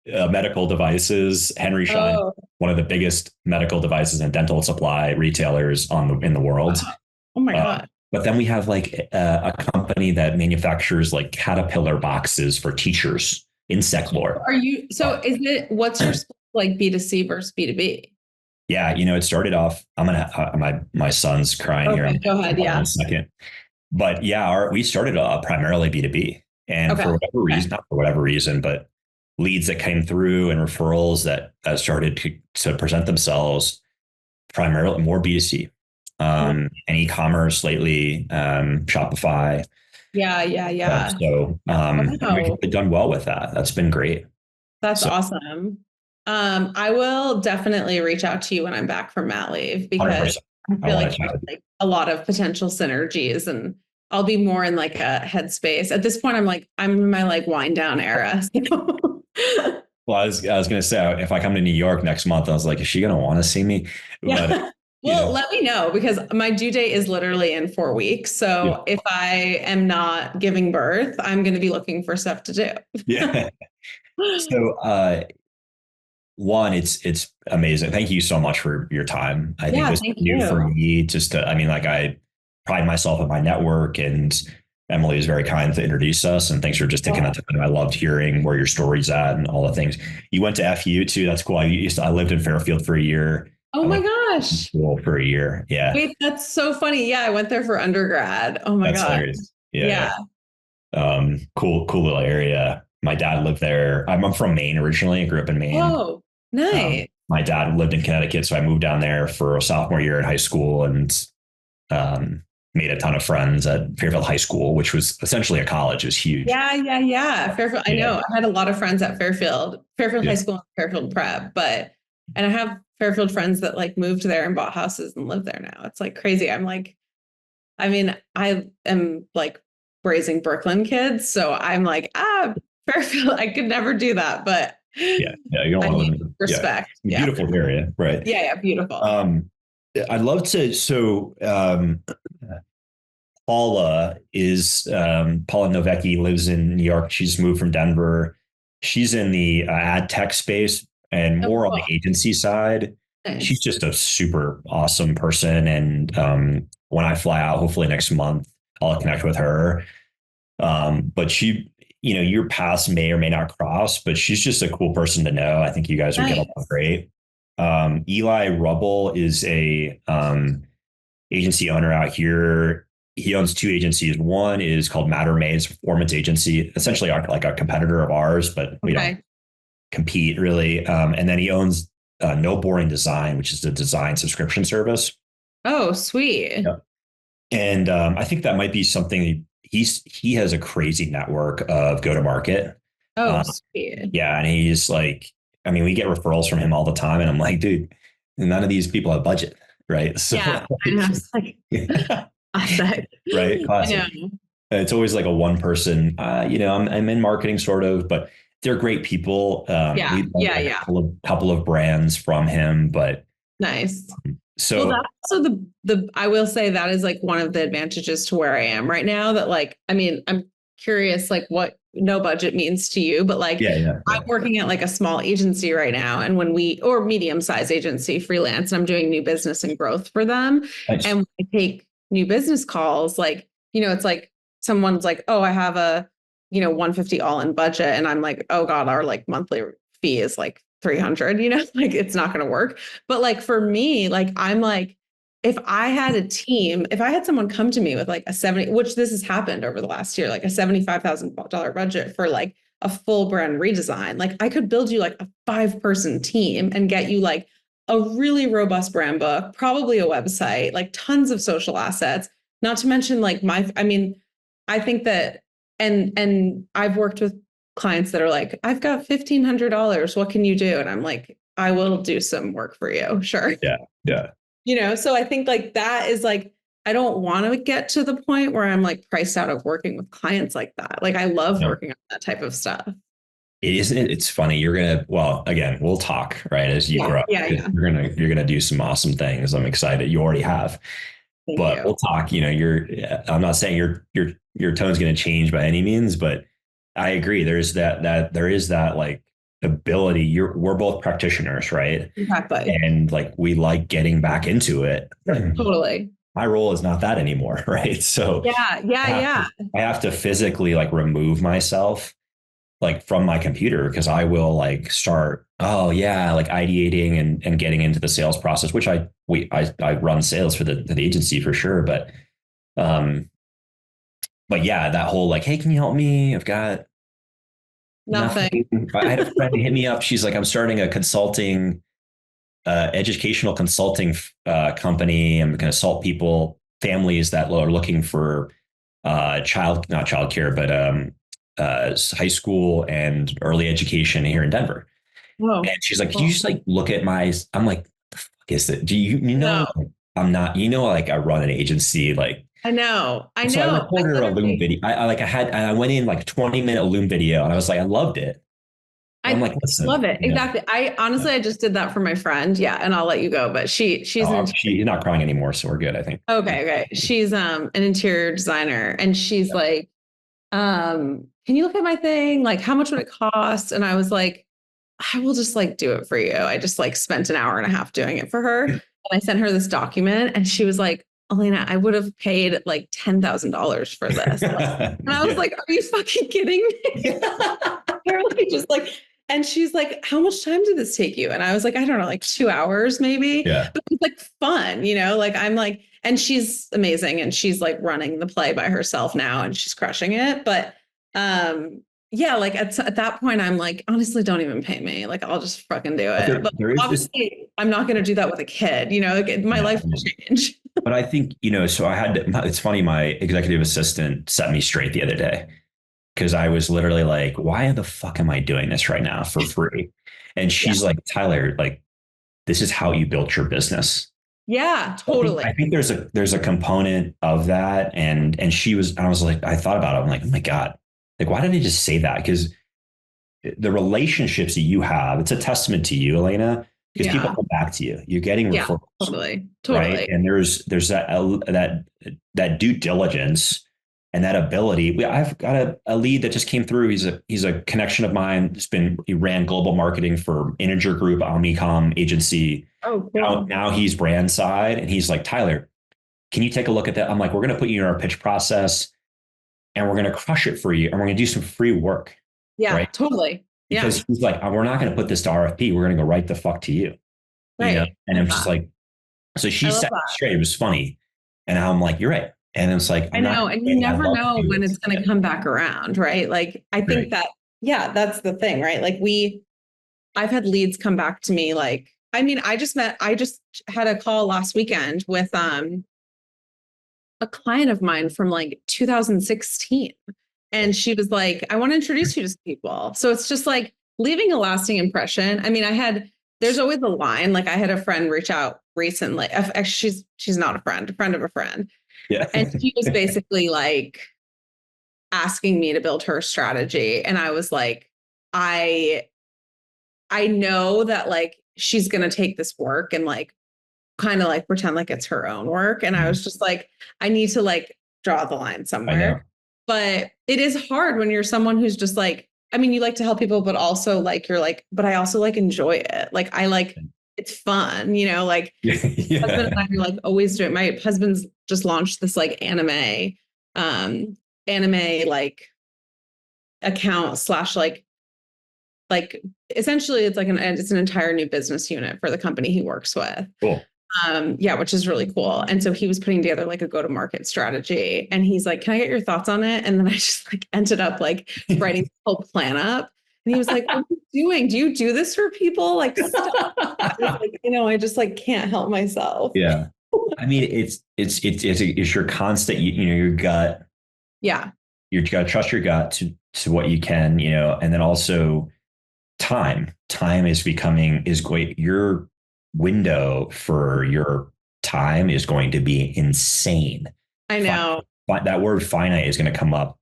medical devices, Henry Schein, one of the biggest medical devices and dental supply retailers in the world. Wow. Oh my God. But then we have like a company that manufactures like Caterpillar boxes for teachers, insect lore. What's your like B2C versus B2B? Yeah, it started off, my son's crying here. Go ahead. Yeah. In a second. But yeah, we started primarily B2B. And for whatever reason, not for whatever reason, but leads that came through and referrals that started to present themselves primarily more B2C, and e-commerce lately, Shopify. Yeah. We've done well with that. That's been great. That's awesome. I will definitely reach out to you when I'm back from mat leave because 100%. I feel like there's like a lot of potential synergies and I'll be more in like a headspace. At this point, I'm in my like wind down era. Well, I was going to say, if I come to New York next month, I was like, is she going to want to see me? Yeah. But, let me know because my due date is literally in 4 weeks. So if I am not giving birth, I'm going to be looking for stuff to do. Yeah. So, one, it's amazing. Thank you so much for your time. I think this is new for me. I pride myself in my network, and Emily was very kind to introduce us. And thanks for just taking that time. I loved hearing where your story's at and all the things. You went to FU too. That's cool. I lived in Fairfield for a year. Oh my gosh. School for a year. Yeah. Wait, that's so funny. Yeah. I went there for undergrad. Oh my God. Hilarious. Yeah. Cool little area. My dad lived there. I'm from Maine originally. I grew up in Maine. Oh, nice. My dad lived in Connecticut. So I moved down there for a sophomore year in high school and made a ton of friends at Fairfield High School, which was essentially a college. It was huge. Yeah. Fairfield. I know. I had a lot of friends at Fairfield High School and Fairfield Prep, and I have Fairfield friends that like moved there and bought houses and live there now. It's like crazy. I am like raising Brooklyn kids. So I'm like, Fairfield, I could never do that, but you don't want to respect. Beautiful area. Right. Yeah. Beautiful. I'd love to. So, Paula Novecki lives in New York. She's moved from Denver. She's in the ad tech space and more on the agency side. Nice. She's just a super awesome person. And when I fly out, hopefully next month, I'll connect with her. But she, your paths may or may not cross, but she's just a cool person to know. I think you guys would get along great. Eli Rubble is a agency owner out here. He owns 2 agencies. One is called Matter Made's performance agency, essentially like a competitor of ours, but we don't compete really. And then he owns No Boring Design, which is the design subscription service. Oh, sweet. Yeah. And I think that might be something. He has a crazy network of go-to-market. Oh, sweet. Yeah. And he's like, we get referrals from him all the time. And I'm like, dude, none of these people have budget. Right. So yeah. And I was like, classic. Right. Classic. It's always like a one person, I'm in marketing sort of, but they're great people. A couple of brands from him, but nice. So that's also I will say that is like one of the advantages to where I am right now that like, I'm curious, like what no budget means to you, but like I'm working at like a small agency right now. And or medium-sized agency freelance, and I'm doing new business and growth for them. Nice. And when I take new business calls, like, it's like someone's like, oh, I have a, 150 all in budget. And I'm like, oh God, our like monthly fee is like 300, like it's not going to work. But like for me, like I'm like, if I had a team, if I had someone come to me with like a 70, which this has happened over the last year, like a $75,000 budget for like a full brand redesign, like I could build you like a 5-person team and get you like a really robust brand book, probably a website, like tons of social assets, not to mention like I think that, and I've worked with clients that are like, I've got $1,500. What can you do? And I'm like, I will do some work for you. Sure. Yeah. Yeah. So I think like that is like, I don't want to get to the point where I'm like priced out of working with clients like that. Like I love working on that type of stuff. It's funny. Well, again, we'll talk, right? As you grow up, Yeah. you're gonna do some awesome things. I'm excited. You already have, but we'll talk. I'm not saying your tone's going to change by any means, but I agree. There's there is that like ability. We're both practitioners, right? Exactly. And like we like getting back into it. Totally. My role is not that anymore, right? So yeah. I have to physically like remove myself like from my computer because I will like start, like ideating and getting into the sales process, which I run sales for the agency for sure. But yeah, that whole like, hey, can you help me? I've got nothing. I had a friend hit me up. She's like, I'm starting a consulting, educational consulting company. I'm going to consult families that are looking for not childcare, but high school and early education here in Denver. Whoa. And she's like, can you just like look at I'm like, the fuck is it? Do you know, No. I'm not, like I run an agency, like, I know. so I recorded a Loom video. I went in like 20-minute Loom video and I was like, I loved it. I'm like, listen, love it. Exactly. I honestly, I just did that for my friend. Yeah. And I'll let you go, but she's not crying anymore. So we're good, I think. Okay. She's an interior designer and she's like, can you look at my thing? Like, how much would it cost? And I was like, I will just like do it for you. I just like spent an hour and a half doing it for her. And I sent her this document and she was like, Alaina, I would have paid like $10,000 for this. And I was like, are you fucking kidding me? Literally just like, and she's like, how much time did this take you? And I was like, I don't know, like 2 hours maybe. Yeah. But it's like fun, like I'm like, and she's amazing. And she's like running the play by herself now and she's crushing it. But yeah, like at that point, I'm like, honestly, don't even pay me. Like, I'll just fucking do it. But obviously, I'm not going to do that with a kid, like my life will change. But I think, so it's funny, my executive assistant set me straight the other day because I was literally like, why the fuck am I doing this right now for free? And she's like, Tyler, like, this is how you built your business. Yeah, totally. I think there's a component of that. And I was like, I thought about it. I'm like, oh my God, like, why did I just say that? Because the relationships that you have, it's a testament to you, Alaina, because people come back to you. You're getting referrals. Totally. Right. And there's that due diligence and that ability. I've got a lead that just came through. He's a connection of mine. He ran global marketing for Integer Group, Omnicom agency. Oh, cool. Now he's brand side. And he's like, Tyler, can you take a look at that? I'm like, we're going to put you in our pitch process and we're going to crush it for you. And we're going to do some free work. Yeah, right? Totally. Because he's like, we're not going to put this to RFP. We're going to go right the fuck to you. Right. And I'm just like, so she set me straight. It was funny. And I'm like, you're right. And it's like, I know. And you never know when it's going to come back around. Right. Like, I think that, that's the thing, right? Like I've had leads come back to me. Like, I mean, I just had a call last weekend with, a client of mine from like 2016. And she was like, I want to introduce you to people. So it's just like leaving a lasting impression. I mean, there's always a line. Like I had a friend reach out recently. Actually, she's not a friend of a friend. Yeah. And she was basically like asking me to build her strategy. And I was like, I know that like, she's going to take this work and like, kind of like pretend like it's her own work. And I was just like, I need to like draw the line somewhere. But it is hard when you're someone who's just like, I mean, you like to help people, but also like, you're like, but I also like enjoy it. Like, I like, it's fun, like husband and I are like always doing, my husband's just launched this like anime like account / like essentially it's like it's an entire new business unit for the company he works with. Cool. Yeah, which is really cool. And so he was putting together like a go-to-market strategy, and he's like, "Can I get your thoughts on it?" And then I just like ended up like writing the whole plan up. And he was like, "What are you doing? Do you do this for people?" Like, stop. I was like, I just like can't help myself. Yeah. I mean, it's your constant, your gut. Yeah. You got to trust your gut to what you can, and then also time is great. Your window for your time is going to be insane. I know. That word finite is going to come up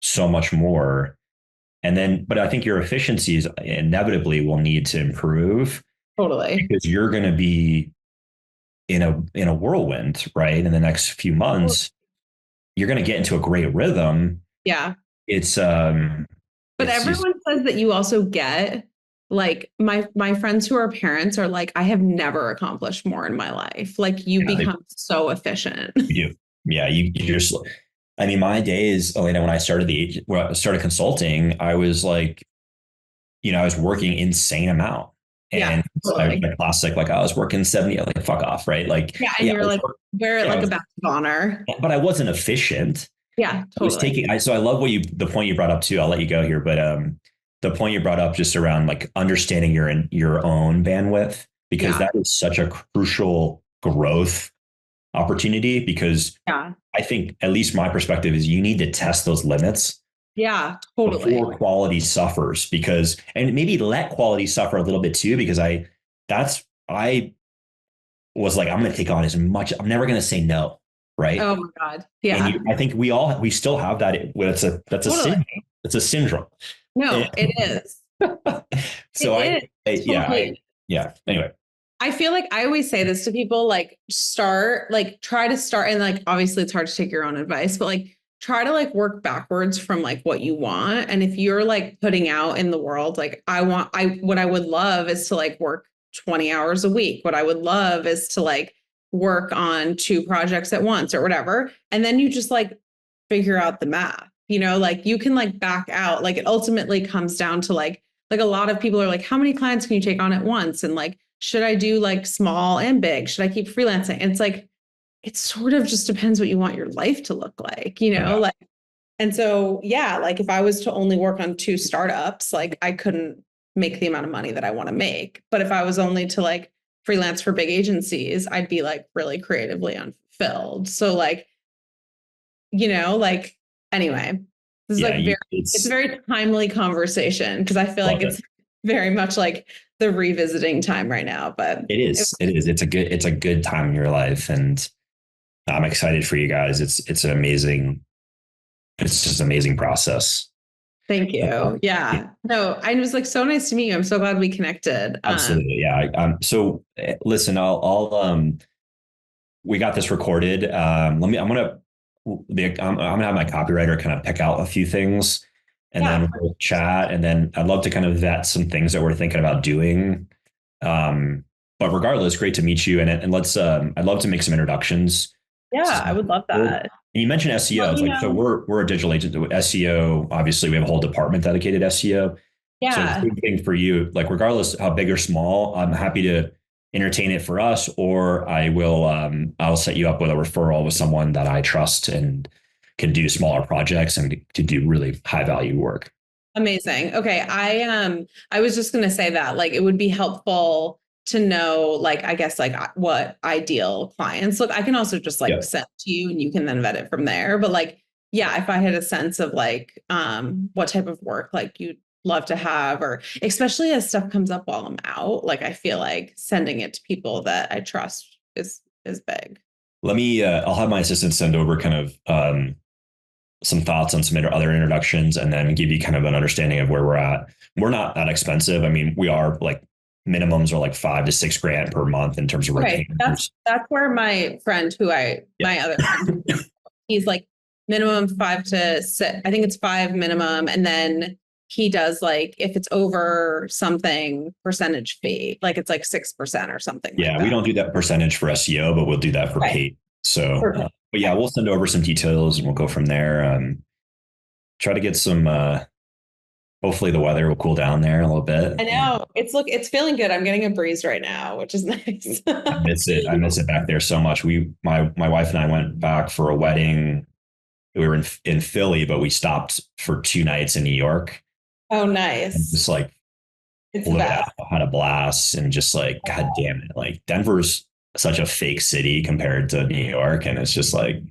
so much more. And then, but I think your efficiencies inevitably will need to improve Totally. because you're going to be in a whirlwind, right? In the next few months, you're going to get into a great rhythm. Yeah. It's But it's just, everyone says that you also get like my friends who are parents are like, I have never accomplished more in my life. Like you become so efficient. you, yeah, you just, I mean, my days, Elena, when I started consulting, I was like, I was working insane amount. Yeah, And I was totally. like classic, like I was working 70, like fuck off, right? Like, Yeah, and you're like, wear it like a badge of honor. but I wasn't efficient. Yeah, I was totally. so I love the point you brought up too. I'll let you go here, but the point you brought up just around like understanding your own bandwidth, because Yeah. that is such a crucial growth opportunity. Because Yeah. I think, at least my perspective is, you need to test those limits Yeah, totally. before quality suffers, and maybe let quality suffer a little bit too, because I was like, I'm going to take on as much. I'm never going to say no. Right. Oh my God. And Yeah. I think we still have that. That's a Totally. syndrome. It's a syndrome. No, it is. So It is. Totally. yeah. Anyway, I feel like I always say this to people, like try to start. And like, obviously it's hard to take your own advice, but like, try to like work backwards from like what you want. And if you're like putting out in the world, like what I would love is to like work 20 hours a week. What I would love is to like work on 2 projects at once or whatever. And then you just like figure out the math, like you can like back out. Like it ultimately comes down to like a lot of people are like, how many clients can you take on at once? And like, should I do like small and big? Should I keep freelancing? And it's like, it sort of just depends what you want your life to look like, like, and so, yeah, like if I was to only work on 2 startups, like I couldn't make the amount of money that I want to make. But if I was only to like freelance for big agencies, I'd be like really creatively unfulfilled. So like, like anyway, this is like it's a very timely conversation because I feel like it's very much like the revisiting time right now. But it is. It's a good time in your life, and I'm excited for you guys. It's just an amazing process. Thank you. Yeah. No, I was like, so nice to meet you. I'm so glad we connected. Absolutely. Yeah. So listen, we got this recorded. I'm going to have my copywriter kind of pick out a few things, and then we'll chat. And then I'd love to kind of vet some things that we're thinking about doing. But regardless, great to meet you. And let's, I'd love to make some introductions. Yeah, I would love that. And you mentioned SEO. So we're a digital agent with SEO. Obviously, we have a whole department dedicated to SEO. Yeah. So the same thing for you, like regardless how big or small, I'm happy to entertain it for us, or I'll set you up with a referral with someone that I trust and can do smaller projects and to do really high value work. Amazing. Okay. I was just going to say that like, it would be helpful to know, like, I guess, like what ideal clients look. I can also just like send to you and you can then vet it from there. But like, yeah, if I had a sense of like, what type of work like you'd love to have, or especially as stuff comes up while I'm out, like, I feel like sending it to people that I trust is big. I'll have my assistant send over kind of, some thoughts on some other introductions, and then give you kind of an understanding of where we're at. We're not that expensive. I mean, we are like, minimums are like $5 to $6 grand per month in terms of retainers. That's where my friend my other friend, he's like minimum 5 to 6. I think it's 5 minimum. And then he does like, if it's over something percentage fee, like it's like 6% or something. Yeah. Like we don't do that percentage for SEO, but we'll do that for paid. So, but yeah, we'll send over some details and we'll go from there. Try to get some, hopefully the weather will cool down there a little bit. I know it's feeling good. I'm getting a breeze right now, which is nice. I miss it. I miss it back there so much. My wife and I went back for a wedding. We were in Philly, but we stopped for 2 nights in New York. Oh, And nice. just like It's blew it bad. out, had a blast, and just like, God damn it. Like Denver's such a fake city compared to New York. And it's just like,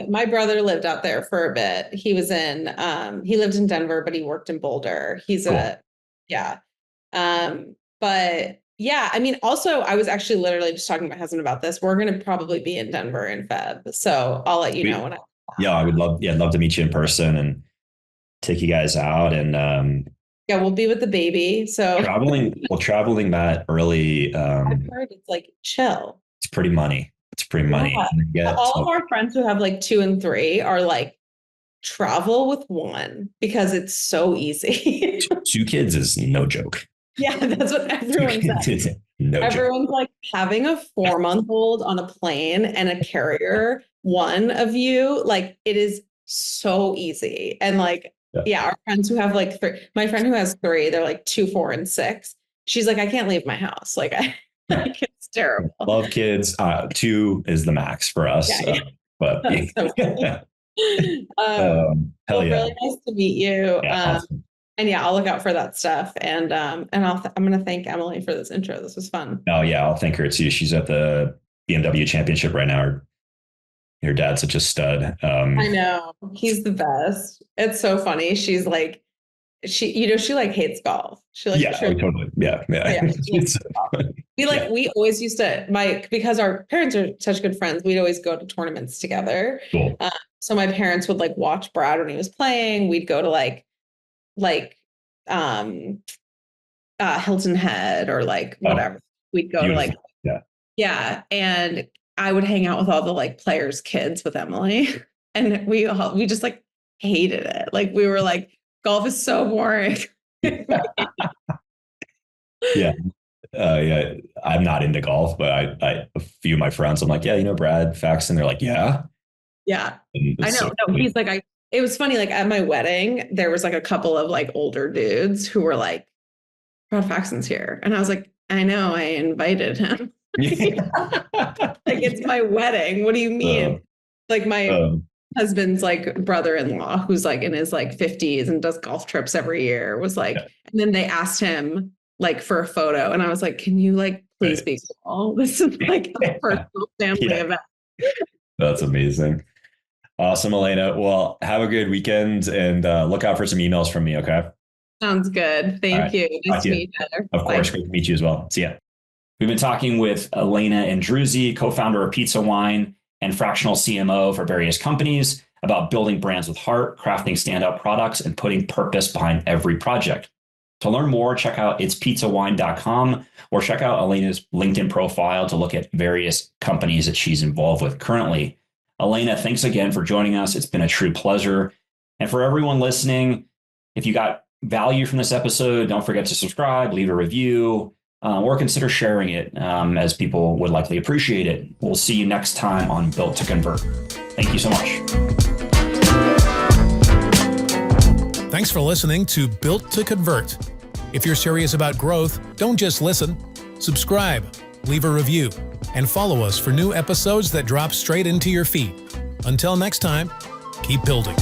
My brother lived out there for a bit. He lived in Denver, but he worked in Boulder. cool. Yeah. But yeah, I mean, also, I was actually literally just talking to my husband about this. We're going to probably be in Denver in Feb. So I'll let you know when Yeah, I'd love to meet you in person and take you guys out. And yeah, we'll be with the baby. So traveling that early, I've heard it's like chill. it's pretty money. It's pretty money. Yeah. All of our friends who have like 2 and 3 are like, travel with 1 because it's so easy. 2 kids is no joke. Yeah, that's what everyone says. No Everyone's like having a 4-month-old on a plane and a carrier, one of you, like it is so easy. And like, yeah, our friends who have like 3, my friend who has 3, they're like 2, 4, and 6. She's like, I can't leave my house. Like like it's terrible. Love kids. 2 is the max for us. Yeah. But So hell yeah. Really nice to meet you. Yeah, awesome. And yeah, I'll look out for that stuff. And I'm going to thank Emily for this intro. This was fun. Oh yeah, I'll thank her too. She's at the BMW championship right now. Her dad's such a stud. I know, he's the best. It's so funny. She's like, she like hates golf. She like, totally. Yeah. We always used to, because our parents are such good friends, we'd always go to tournaments together. Cool. So my parents would like watch Brad when he was playing. We'd go to like Hilton Head or like whatever. We'd go beautiful. to like, yeah. And I would hang out with all the like players' kids with Emily. And we just like hated it. Like we were like, golf is so boring. Yeah. I'm not into golf, but I a few of my friends, I'm like, yeah, Brad Faxon. They're like, yeah. Yeah. I know. No, he's like, it was funny. Like at my wedding, there was like a couple of like older dudes who were like, Brad Faxon's here. And I was like, I know, I invited him. Like it's my wedding. What do you mean? Like my husband's like brother-in-law, who's like in his like 50s and does golf trips every year, was like, and then they asked him like for a photo. And I was like, can you like please be cool? This is like a personal family event. That's amazing. Awesome, Alaina. Well, have a good weekend and look out for some emails from me. Okay. Sounds good. Thank you. Nice to meet you. Of course. Great to meet you as well. See ya. We've been talking with Alaina Andreozzi, co-founder of Pizza Wine and fractional CMO for various companies, about building brands with heart, crafting standout products, and putting purpose behind every project. To learn more, check out itspizzawine.com or check out Alaina's LinkedIn profile to look at various companies that she's involved with currently. Alaina, thanks again for joining us. It's been a true pleasure. And for everyone listening, if you got value from this episode, don't forget to subscribe, leave a review, or consider sharing it, as people would likely appreciate it. We'll see you next time on Built to Convert. Thank you so much. Thanks for listening to Built to Convert. If you're serious about growth, don't just listen. Subscribe, leave a review, and follow us for new episodes that drop straight into your feed. Until next time, keep building.